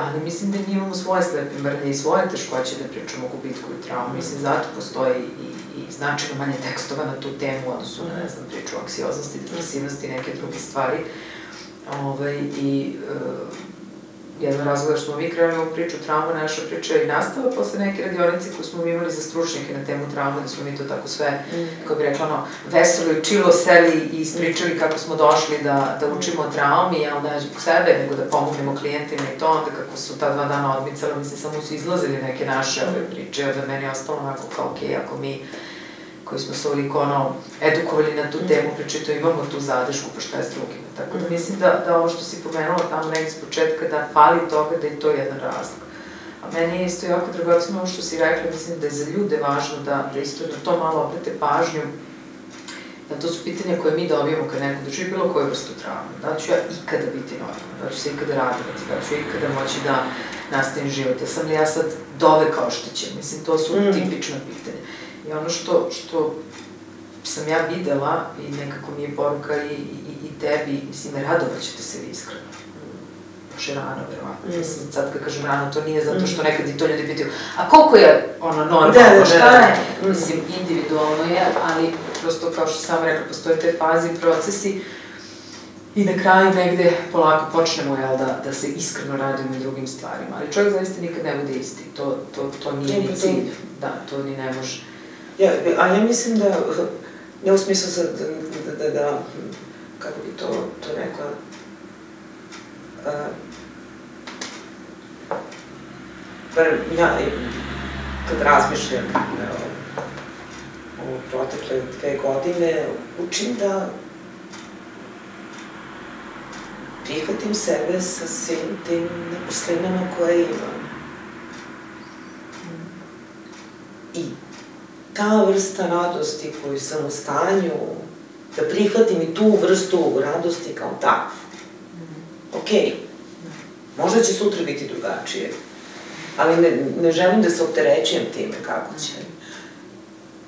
ali mislim da mi imamo svoje slepe mrlje i svoje teškoće da pričamo o gubitku i traumu. Mislim, zato postoji i značajno manje tekstova na tu temu, odnosno na, ne znam, priču o anksioznosti, depresivnosti i neke druge stvari. I jedan razlog što smo mi krenuli ovu priču trauma, naša priča je i nastava posle neke radionice koju smo imali za stručnjake na temu trauma, da smo mi to tako sve, kako bi rekla, veselo i čilo seli i ispričali kako smo došli da učimo o traumi, a onda ne zbog sebe, nego da pomognemo klijentima i to, onda kako su ta 2 dana odmicala, mislim, samo su izlazili neke naše priče, onda meni je ostalo onako kao, okej, ako mi koji smo se ovoliko edukovali na tu temu, pričito imamo tu zadešku, pa šta je s drugima. Tako da mislim da ovo što si pomenula tamo negdje s početka, da fali toga da je to jedan razlog. A meni je isto jako dragoceno ovo što si rekla, mislim da je za ljude važno da isto na to malo obrate pažnju, To su pitanja koje mi dobijemo kad neko doživi bilo koju vrstu traume. Da li ću ja ikada biti normalna, da li ću se ikada radovati, da li ću ikada moći da nastavim život, ja sam li ja sad doveka oštećen, mislim, to su tipična pitanja. I ono što sam ja videla i nekako mi je poruka i tebi, mislim, radovat ćete se vi iskreno. Još je rano, verovatno. Sad kad kažem rano, to nije zato što nekad i to ljudi pitaju, a koliko je ono normalno, šta je? Mislim, individualno je, ali prosto, kao što sam rekla, postoje te faze i procesi i na kraju negde polako počnemo, jel, da se iskreno radimo i drugim stvarima. Ali čovjek zaista nikad ne bude isti, to nije ni cilj, da, to ni ne može. A ja mislim da, ne u smislu sad da, kako bi to rekla, ja kad razmišljam o protekle 2 godine, učim da prihvatim sebe sa svim tim neposlinama koje imam. I ta vrsta radosti koju sam u stanju da prihvatim i tu vrstu radosti kao takvu. Okej, možda će sutra biti drugačije, ali ne želim da se opterećujem time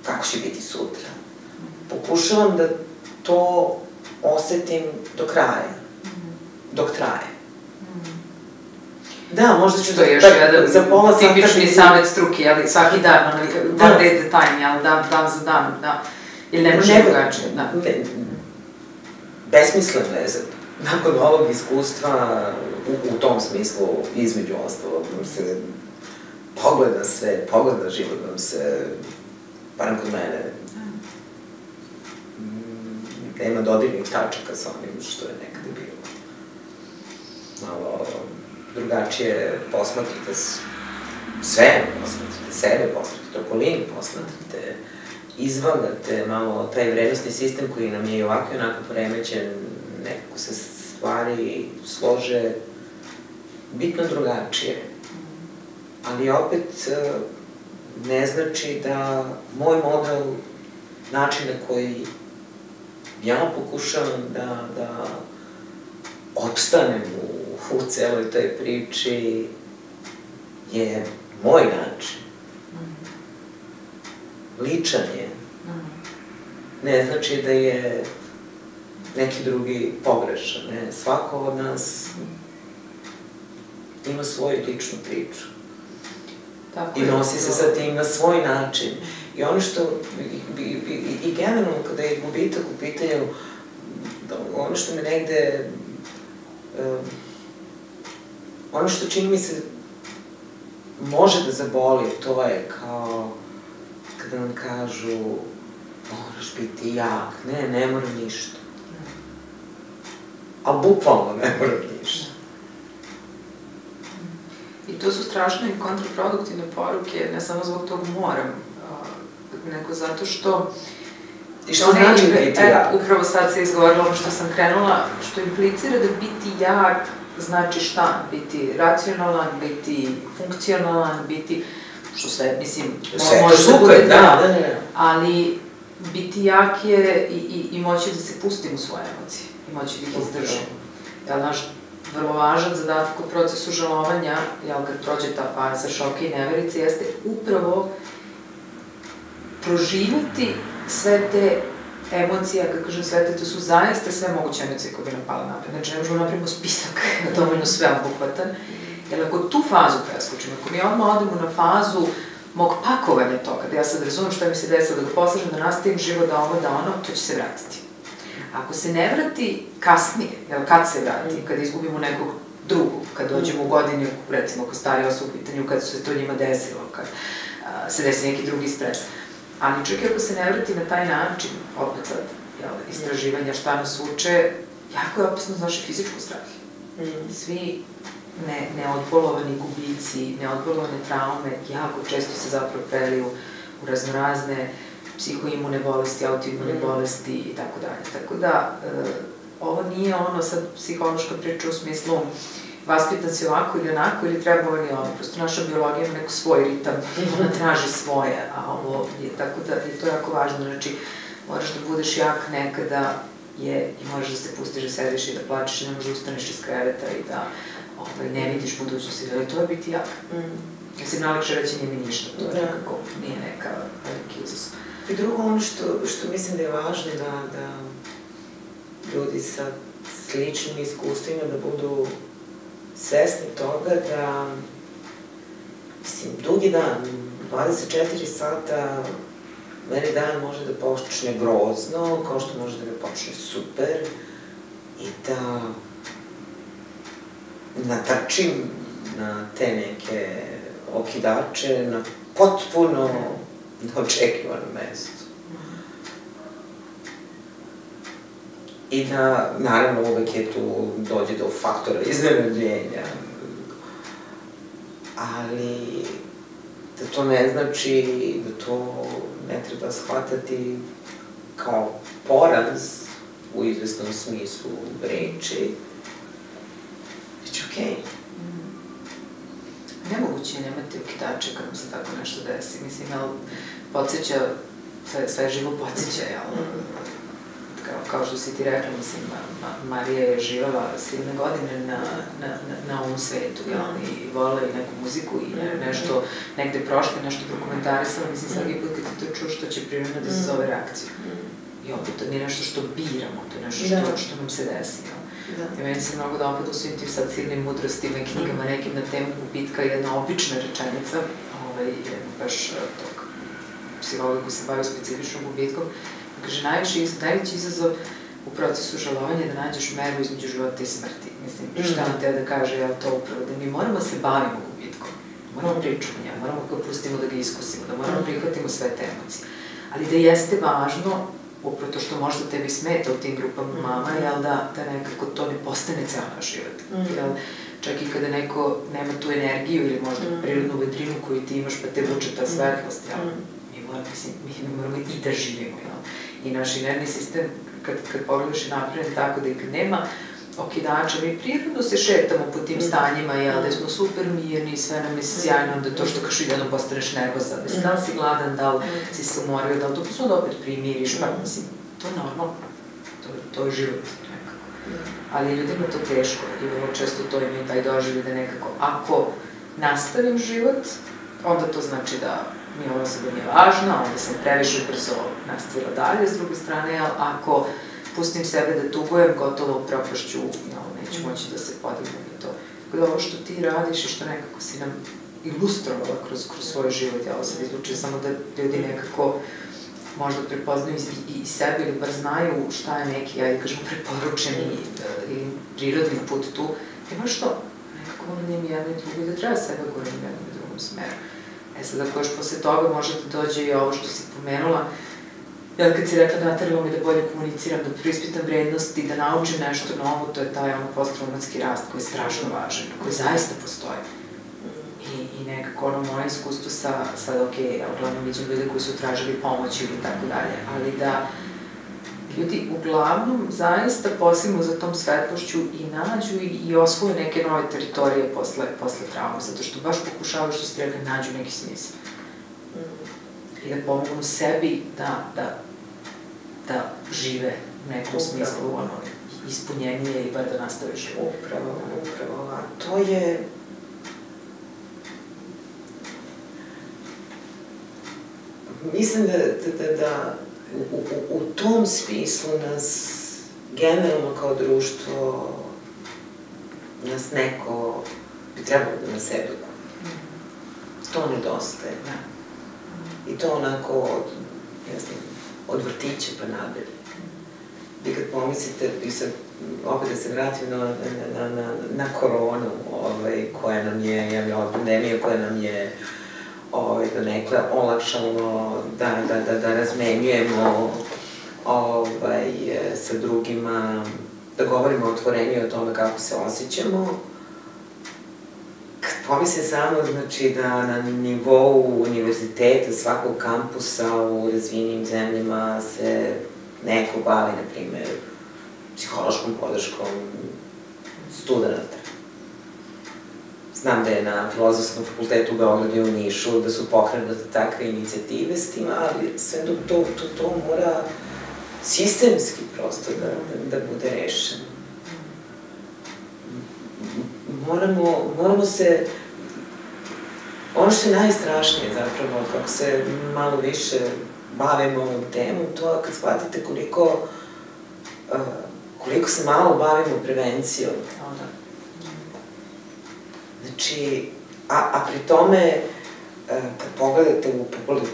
kako će biti sutra. Pokušavam da to osetim do kraja, dok traje. Da, možda ću za pola sata... Tipični savjet struke, jel, svaki dan, one day at a time, jel, dan za dan, da. Ili ne može drugačije, da. Besmisleno je, nakon ovog iskustva, u tom smislu, između ostalog, nam se pogleda sve, pogleda život nam se, barem kod mene, nema dodirnih tačaka sa onim što je nekada bilo. Malo drugačije posmatrite sve, posmatrite sebe, posmatrite okolinu, posmatrite, izvagate malo taj vrednostni sistem koji nam je i ovako i onako poremećen, nekako se stvari slože bitno drugačije. Ali opet ne znači da moj model, način na koji ja pokušavam da opstanem u celoj toj priči je moj način. Ličan je. Ne znači da je neki drugi pogrešan, ne. Svako od nas ima svoju ličnu priču. I nosi se sa tim na svoj način. I ono što, i generalno kada je gubitak u pitanju, ono što me negde, ono što čini mi se može da zaboli, to je kao kada nam kažu moraš biti jak, ne moram ništa. Ali bukvalno ne moram ništa. I to su strašne i kontraproduktivne poruke, ne samo zbog tog moram, nego zato što... I što znači biti jak? Upravo sad se izgovorila ono što sam krenula, što implicira da biti jak znači šta? Biti racionalan, biti funkcionalan, biti... Što sve, mislim, može da bude da, ali biti jak je i moći da se pustim u svoje emocije, i moći da ih izdržim. Jel, naš vrlo važan zadatak u procesu žalovanja, jel, kad prođe ta faza šoka i neverice, jeste upravo proživati sve te emocije, kad kažem sve te, to su zaista sve moguće emocije koje bi nam pale napred. Znači, ne možemo napravimo spisak, dovoljno sve obuhvatan. Jer ako tu fazu preskočimo, ako mi odmah odemo na fazu mog pakovanja toga, da ja sad razumem šta mi se desilo, da ga poslažem, da nastavim život, da ovo, da ono, to će se vratiti. Ako se ne vrati kasnije, jel, kad se vrati, kada izgubimo nekog drugog, kad dođemo u godini, recimo, ako stari osoba u pitanju, kad se to njima desilo, kad se desi neki drugi stres. Ali čak i ako se ne vrati na taj način, opet sad, istraživanja šta nas uče, jako je opasno za naše fizičko zdravlje. Svi neodbolovani gubici, neodbolovane traume jako često se zapravo preliju u raznorazne psihoimune bolesti, autoimune bolesti i tako dalje. Tako da, ovo nije ono sad psihološka priča u smislu vaspitan si ovako ili onako ili treba ovo ili ono. Prosto naša biologija ima neko svoj ritam, ona traži svoje, a ovo je tako da je to jako važno. Znači, moraš da budeš jak nekada i moraš da se pustiš da sediš i da plačeš i ne možeš da ustaneš iz kreveta i da ne vidiš budućnosti, ali to je biti jak. Mislim, najlakše reći nije mi ništa, to je nekako, nije neka veliki izazov. I drugo, ono što mislim da je važno da ljudi sa sličnim iskustvima da budu svesni toga da, mislim, dugi dan, 24 sata, meni dan može da počne grozno, kao što može da me počne super, i da natrčim na te neke okidače na potpuno neočekivanom mestu. I da, naravno, uvek je tu dođe do faktora iznenađenja, ali da to ne znači da to ne treba shvatati kao poraz u izvesnom smislu reči, već okej. Nemoguće je nemati okidače kad mu se tako nešto desi, mislim, jel, podsjeća, sve živo podsjeća, jel? Kao što si ti rekla, mislim, Marija je živela silne godine na ovom svetu, jel, i volila i neku muziku i nešto negde prošlo, nešto dokumentarisala, mislim, svaki put kad ti to čuš, to će prirodno da se zove reakciju. I opet, to nije nešto što biramo, to je nešto što nam se desi, jel? I meni se mnogo dopada u svim tim sad silnim mudrostima i knjigama nekim na temu gubitka, jedna obična rečenica, baš tog psihologa koji se bavi specifičnom gubitkom, kaže, najveći izazov u procesu žalovanja je da nađeš meru između života i smrti. Mislim, šta nam te da kaže, jel to upravo, da mi moramo se bavimo gubitkom, moramo pričamo njega, moramo ga pustimo da ga iskusimo, da moramo prihvatimo sve te emocije. Ali da jeste važno, upravo to što možda tebi smeta u tim grupama mama, jel da nekako to ne postane ceo naš život. Jel, čak i kada neko nema tu energiju ili možda prirodnu vedrinu koju ti imaš pa te vuče ta svetlost, jel, mi moramo i da živimo, jel. I naš nervni sistem, kad pogledaš, je napravljen tako da i kad nema okidača, mi prirodno se šetamo po tim stanjima, jel, da smo super mirni, sve nam je sjajno, onda to što kažu jednom postaneš nervozan, da li si gladan, da li si se umorio, da li to posle da opet primiriš, pa mislim, to je normalno, to je život nekako. Ali ljudima je to teško i vrlo često to imaju taj doživlje da nekako, ako nastavim život, onda to znači da mi ova osoba nije važna, onda sam previše brzo nastavila dalje, s druge strane, ali ako pustim sebe da tugujem, gotovo propašću, neću moći da se podignem na to. Tako da ovo što ti radiš i što nekako si nam ilustrovala kroz svoj život, ja ovo sad izlučujem samo da ljudi nekako možda prepoznaju i sebe ili bar znaju šta je neki, ajde kažemo, preporučeni ili prirodni put tu, ima što, nekako ono nije mi jedno i drugo i da treba sebe govorim u jednom i drugom smeru. Sad ako još posle toga može da dođe i ovo što si pomenula, jel, kad si rekla nateralo mi da bolje komuniciram, da prispitam vrednosti, da naučim nešto novo, to je taj posttraumatski rast koji je strašno važan, koji zaista postoji. I nekako moje iskustvo sad, ja uglavnom vidim ljude koji su tražili pomoć ili tako dalje, ali da ljudi uglavnom zaista posebno za tom svetlošću i nađu i osvoje neke nove teritorije posle trauma, zato što baš pokušavaju, što ste rekli, nađu neki smisla. I da pomognu sebi da žive u nekom smislu, ispunjenije i bar da nastave život. Upravo, a to je... Mislim da u tom smislu nas generalno kao društvo nas neko bi trebalo da nas edukuje. To nedostaje. I to onako od vrtića pa nadalje. I kad pomislite, i sad opet da se vratim na koronu koja nam je, pandemija koja nam je donekle olakšalo da razmenjujemo sa drugima, da govorimo o otvorenju o tome kako se osjećamo. Kad pomislim samo, znači da na nivou univerziteta, svakog kampusa u razvijenim zemljama se neko bavi, na primer, psihološkom podrškom studenta. Znam da je na Filozofskom fakultetu u Beogradu i u Nišu, da su pokrenute takve inicijative s tim, ali sve to mora sistemski prosto da bude rešen. Moramo se, ono što je najstrašnije zapravo, kako se malo više bavimo ovom temom, to je kad shvatite koliko se malo bavimo prevencijom. Znači, a pri tome, kad pogledate u pogledu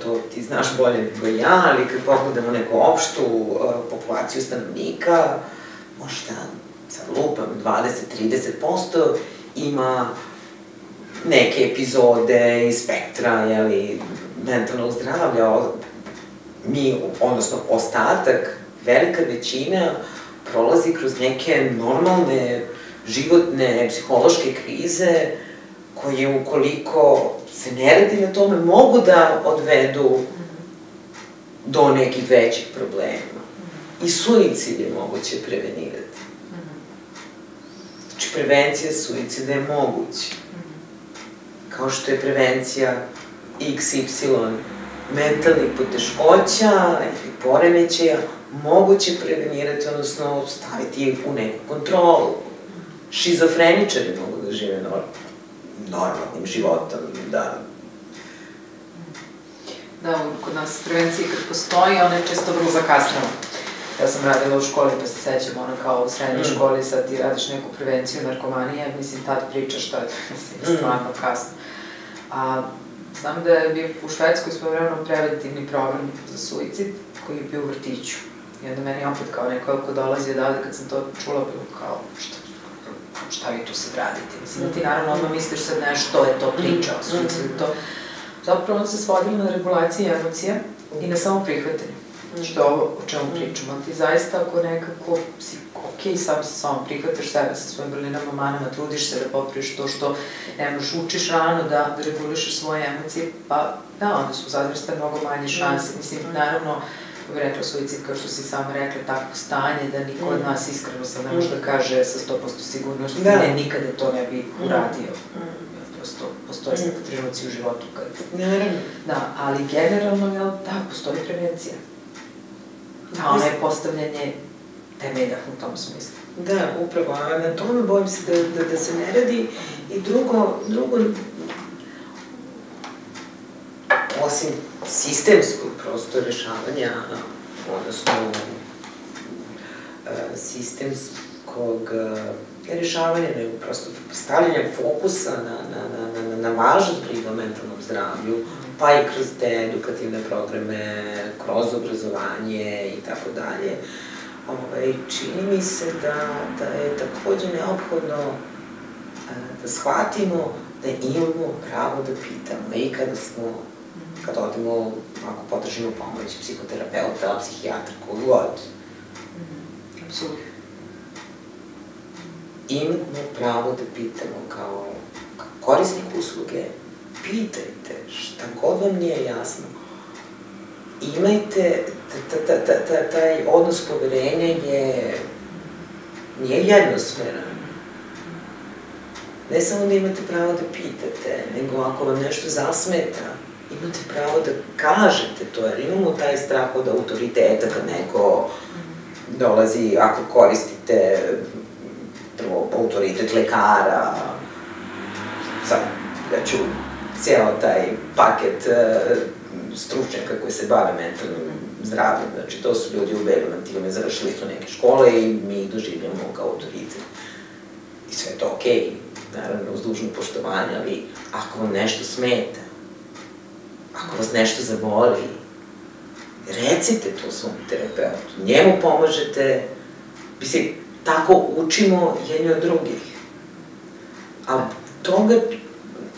to ti znaš bolje nego ja, ali kad pogledamo neku opštu populaciju stanovnika, možda, sad lupam, 20-30% ima neke epizode iz spektra, jeli, mentalnog zdravlja, odnosno ostatak, velika većina prolazi kroz neke normalne, životne, psihološke krize, koje ukoliko se ne radi na tome, mogu da odvedu do nekih većih problema. I suicid je moguće prevenirati. Znači, prevencija suicida je moguća. Kao što je prevencija XY mentalnih poteškoća ili poremećaja moguće prevenirati, odnosno staviti ih u neku kontrolu. Šizofreničari mogu da žive normalnim životom, da. Da, kod nas prevencija kad postoji, ona je često vrlo zakasnila. Ja sam radila u školi, pa se sećam, ono kao u srednjoj školi, sad ti radiš neku prevenciju narkomanije, mislim, tad pričaš šta je, mislim, stvarno kasno. Znam da je bio u Švedskoj svojevremeno preventivni program za suicid, koji je bio u vrtiću. I onda meni opet kao neko ko dolazi odavde, kad sam to čula, bilo kao, šta vi tu sad radite? Mislim da ti naravno odmah misliš sad nešto je to priča o suicidu, to. Zapravo ono se svodilo na regulaciji emocija i na samo prihvatanje. Što je ovo o čemu pričamo. Ti zaista ako nekako si okej sam sa sobom, prihvataš sebe sa svojim vrlinama, manama, trudiš se da popraviš to što ne možeš, učiš rano da regulišeš svoje emocije, pa da, onda su zadrasta mnogo manje šanse. Mislim, naravno, bih rekla suicid, kao što si sama rekla, takvo stanje da niko od nas iskreno sad ne može da kaže sa 100% sigurnosti, ne, nikada to ne bi uradio. Prosto, postoje trenuci u životu kad... Naravno. Da, ali generalno, jel, da, postoji prevencija. A ono je postavljanje temelja u tom smislu. Da, upravo, a na tome bojim se da se ne radi. I drugo, osim sistemskog prosto rešavanja, odnosno sistemskog rešavanja, nego prosto stavljanja fokusa na važnost briga o mentalnom zdravlju, pa i kroz te edukativne programe, kroz obrazovanje i tako dalje. Čini mi se da je takođe neophodno da shvatimo da imamo pravo da pitamo i kada odemo, ako potražimo pomoć psihoterapeuta, psihijatra, kogu god. Apsolutno. Imamo pravo da pitamo kao korisnik usluge, pitajte šta god vam nije jasno. Imajte, taj odnos poverenja nije jednosmeran. Ne samo da imate pravo da pitate, nego ako vam nešto zasmeta, imate pravo da kažete to, jer imamo taj strah od autoriteta kad neko dolazi, ako koristite prvo autoritet lekara, sad da ću cijelo taj paket stručnjaka koji se bave mentalnim zdravljem, znači to su ljudi u belim mantilima, završili su neke škole i mi ih doživljamo kao autoritet. I sve je to okej, naravno uz dužno poštovanje, ali ako vam nešto smeta, ako vas nešto zaboli, recite to svom terapeutu, njemu pomažete, mislim, tako učimo jedni od drugih. A toga,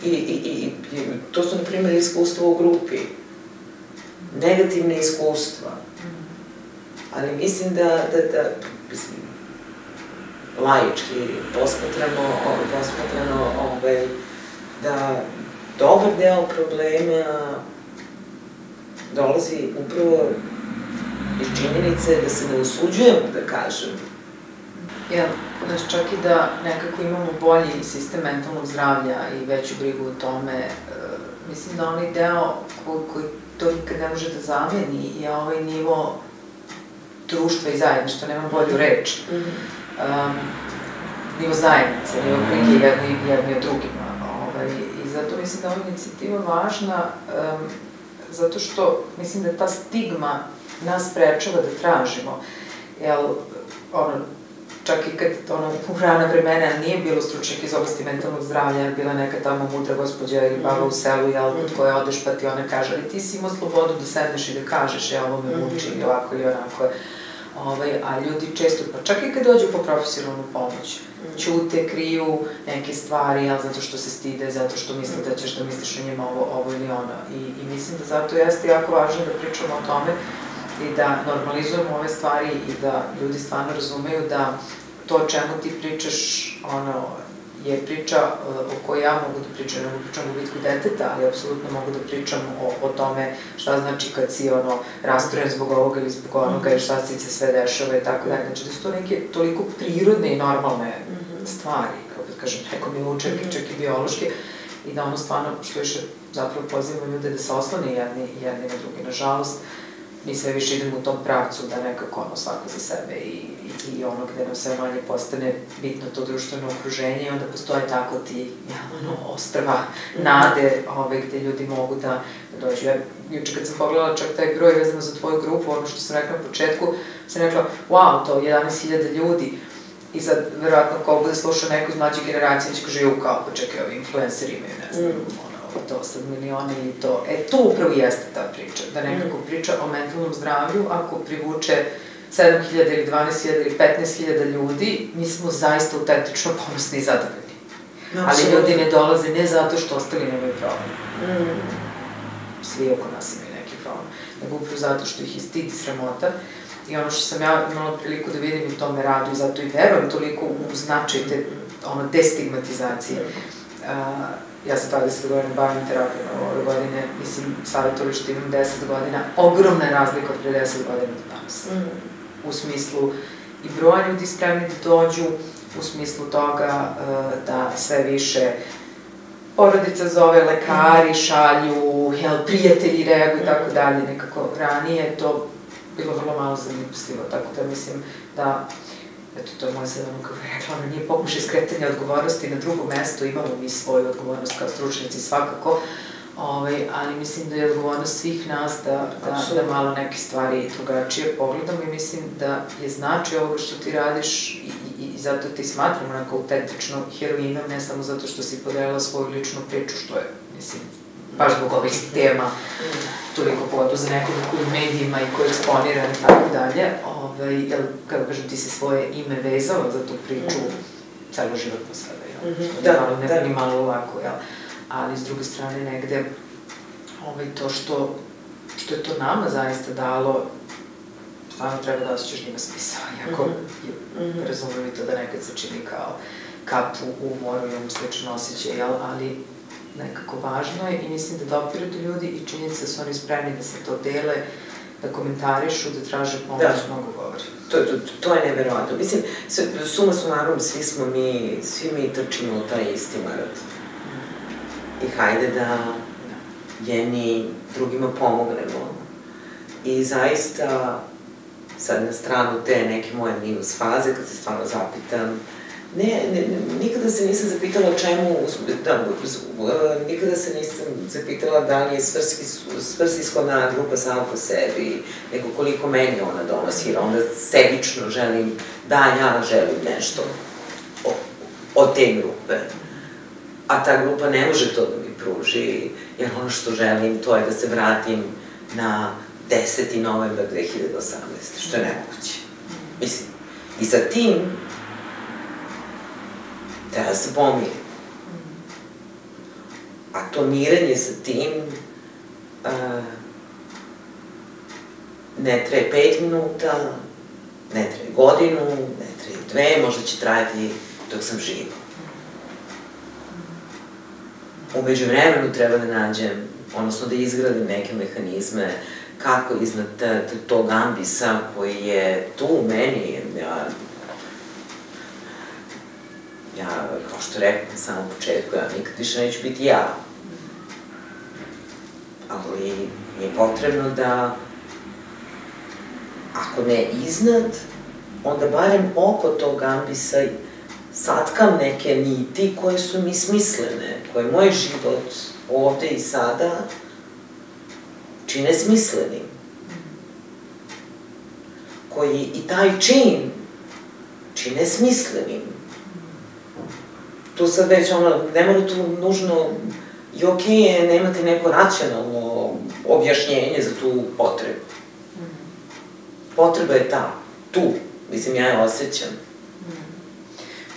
i to su, na primjer, iskustva u grupi, negativne iskustva, ali mislim da laički posmatrano, da dobar deo problema dolazi upravo iz činjenice da se ne usuđujemo da kažemo. Jel, znaš, čak i da nekako imamo bolji sistem mentalnog zdravlja i veću brigu o tome, mislim da onaj deo koji to nikad ne može da zameni je ovaj nivo društva i zajedništva, nemam bolju reč. Nivo zajednice, nivo brige jedni od drugima. I zato mislim da ova inicijativa važna, zato što mislim da ta stigma nas sprečava da tražimo. Jer, čak i kad u rana vremena nije bilo stručnjaka iz oblasti mentalnog zdravlja, jer bila neka tamo mudra gospođa ili baba u selu, kod koje odeš pa ti ona kaže, ali ti si imao slobodu da sedneš i da kažeš, ovo me muči ili ovako ili onako. A ljudi često, pa čak i kad dođu po profesionalnu pomoć, ćute, kriju neke stvari, zato što se stide, zato što misle da ćeš da misliš o njima ovo ili ono. I mislim da zato jeste jako važno da pričamo o tome i da normalizujemo ove stvari i da ljudi stvarno razumeju da to o čemu ti pričaš, je priča o kojoj ja mogu da pričam, ne mogu pričam o gubitku deteta, ali apsolutno mogu da pričam o tome šta znači kad si rastrojen zbog ovoga ili zbog onoga i šta se sve dešava i tako dalje. Znači da su to neke toliko prirodne i normalne stvari, kao da kažem, neko mi učak i čak i biološke, i da stvarno što više zapravo pozivamo ljude da se oslone jedni na drugi. Nažalost, mi sve više idemo u tom pravcu da nekako svako za sebe i gde nam sve manje postane bitno to društveno okruženje i onda postoje tako ti ostrva nade gde ljudi mogu da dođu. Ja juče kad sam pogledala čak taj broj vezano za tvoju grupu, ono što sam rekla na početku, sam rekla, wow, to 11.000 ljudi i sad verovatno ko bude slušao neko iz mlađe generacije će kaže, kao, pa čekaj, ovi influenceri imaju, ne znam, to sad miliona ili to. To upravo jeste ta priča, da nekako priča o mentalnom zdravlju, ako privuče 7.000 ili 12.000 ili 15.000 ljudi, mi smo zaista autentično ponosni i zadovoljni. Ali ljudi ne dolaze ne zato što ostali nemaju problem. Svi oko nas imaju neki problem. Nego upravo zato što ih je stid i sramota. I ono što sam ja imala priliku da vidim u tome radu i zato i verujem toliko u značaj te destigmatizacije. Ja se 20 godina bavim terapijom ove godine, mislim, savjetovali što imam 10 godina, ogromna razlika od pre 10 godina do danas. U smislu i broja ljudi spremni da dođu, u smislu toga da sve više porodica zove, lekari šalju, prijatelji reaguju i tako dalje, nekako ranije to bilo vrlo malo zanimljivo, tako da mislim da eto, to je moja sad kako je rekla, ona nije pokušaj skretanja odgovornosti, na drugom mestu imamo mi svoju odgovornost kao stručnici svakako, ali mislim da je odgovornost svih nas da malo neke stvari drugačije pogledamo i mislim da je značaj ovoga što ti radiš i zato ti smatram onako autentično heroinom, ne samo zato što si podelila svoju ličnu priču, što je, mislim, baš zbog ovih tema toliko pogotovo za nekoga koji u medijima i koji je eksponiran i tako dalje, jer, kako kažem, ti si svoje ime vezala za tu priču celoživotno sada, ne ni malo ovako, ali s druge strane negde to što je to nama zaista dalo, stvarno treba da osjećaš njima smisao, iako razumijem i to da nekad se čini kao kap u moru i ono slično osjećaj, ali nekako važno je i mislim da dopiru do ljudi i činjenica da su oni spremni da se to dele, da komentarišu, da traže pomoć, mnogo govori. To je neverovatno. Mislim, suma sumarum, svi mi trčimo u taj isti maraton. I hajde da jedni drugima pomognemo. I zaista, sad na stranu te neke moje minus faze, kad se stvarno zapitam, nikada se nisam zapitala čemu, nikada se nisam zapitala da li je svrsishodna grupa sama po sebi, nego koliko meni ona donosi, jer onda sebično želim, ja želim nešto od te grupe. A ta grupa ne može to da mi pruži, jer ono što želim to je da se vratim na 10. novembar 2018. što je nemoguće. Mislim, i sa tim treba da se pomiri. A to mirenje sa tim ne traje 5 minuta, ne traje godinu, ne traje 2, možda će trajati dok sam živa. Umeđu vremenu treba da nađem, odnosno da izgradim neke mehanizme kako iznad tog ambisa koji je tu u meni, kao što rekao na samom početku, ja nikad više neću biti ja. Ali mi je potrebno da, ako ne iznad, onda barem oko tog ambisa satkam neke niti koje su mi smislene, koje moj život ovde i sada čine smislenim. Koji i taj čin čine smislenim. Tu sad već ne mora tu nužno i okej je nemati neko racionalno objašnjenje za tu potrebu. Potreba je ta, tu, mislim, ja je osjećam.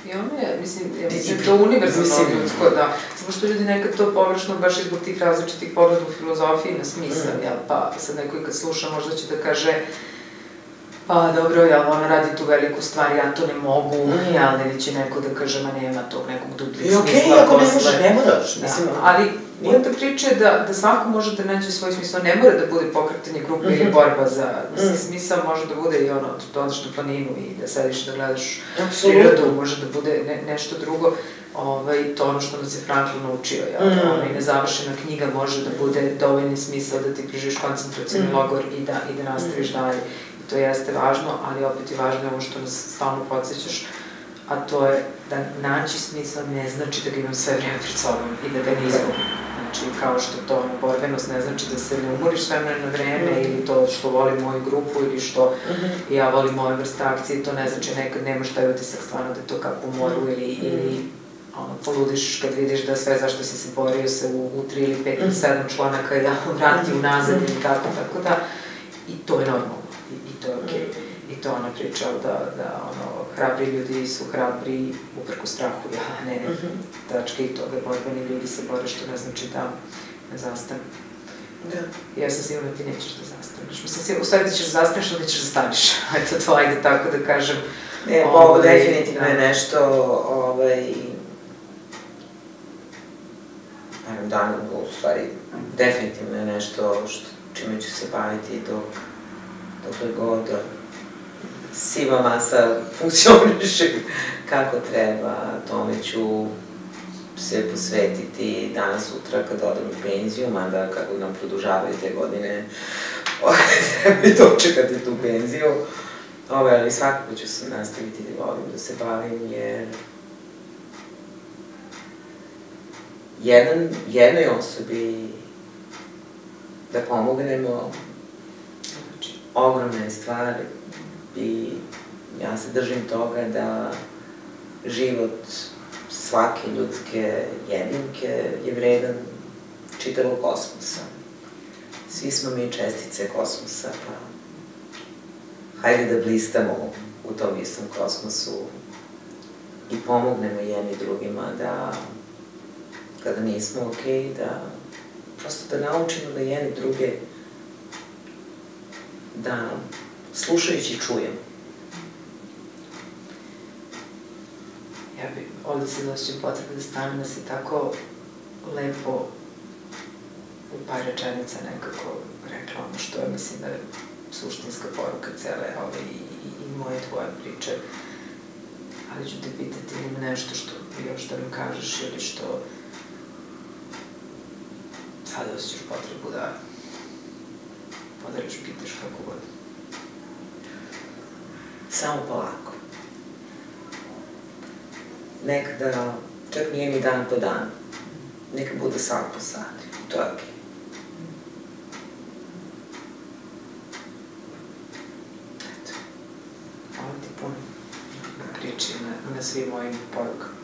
I ono je, mislim, to univerzalno ljudsko, da, samo što ljudi nekad to površno, baš i zbog tih različitih pogleda u filozofiji na smisao, jel, pa sad neko i kad sluša možda će da kaže pa dobro, jel, ona radi tu veliku stvar, ja to ne mogu, jel, ili će neko da kaže, ma nema tog nekog dubljeg smisla posle. I okej, ako ne može, ne moraš, mislim. Ali, ta priča je da svako može da nađe svoj smisao, ne mora da bude pokretanje grupe ili borba za, smisao može da bude i ono, da odeš na planinu i da sediš da gledaš prirodu, može da bude nešto drugo, to ono što nas je Franklin naučio, jel, i nezavršena knjiga može da bude dovoljni smisao da ti preživiš koncentracioni logor i da nastaviš dalje. To jeste važno, ali opet je važno ono što nas stalno podsjećaš, a to je da naći smisla ne znači da ga imam sve vreme pred sobom i da ga ne izgubim. Znači, kao što to borbenost ne znači da se ne umoriš sve vreme na vreme ili to što volim moju grupu ili što ja volim moje vrste akcije, to ne znači nekad nemaš taj utisak stvarno da je to kako u moru ili poludiš kad vidiš da sve zašto si se borio se u 3 ili 5 ili 7 članaka i da vrati unazad ili tako da, i to je normalno. I to je okej. I to ona pričala da hrabri ljudi su hrabri uprko strahu, ja ne, tačka i toga, borbeni ljudi se bore, što ne znači da ne zastane. Da. Ja sam sigurno da ti nećeš da zastaneš. Mislim, u stvari da ćeš da zastaneš, onda ćeš da staneš. Eto to, ajde tako da kažem. Ovo definitivno je nešto, u stvari, definitivno je nešto čime ću se baviti dokle god siva masa funkcioniše kako treba, tome ću se posvetiti danas, sutra kad odem u penziju, mada kako nam produžavaju te godine, treba i dočekati tu penziju, ali svakako ću se nastaviti da volim da se bavim, jer jednoj osobi da pomognemo ogromne stvari i ja se držim toga da život svake ljudske jedinke je vredan čitavog kosmosa. Svi smo mi čestice kosmosa, pa hajde da blistamo u tom istom kosmosu i pomognemo jedni drugima da kada nismo okej, da prosto da naučimo da jedni druge da slušajući čujemo. Ja bih ovde sad osjećam potrebu da stanem da si tako lepo u par rečenica nekako rekla ono što je, mislim da je suštinska poruka cele ove i moje tvoje priče. Ali ću te pitati ima nešto što još da mi kažeš ili što sada osjećaš potrebu da podeliš, pitaš kako god. Samo polako. Nekada, čak nije ni dan po dan, neka bude sat po sat, to je okej. Hvala ti puno na priči, na svim mojim porukama.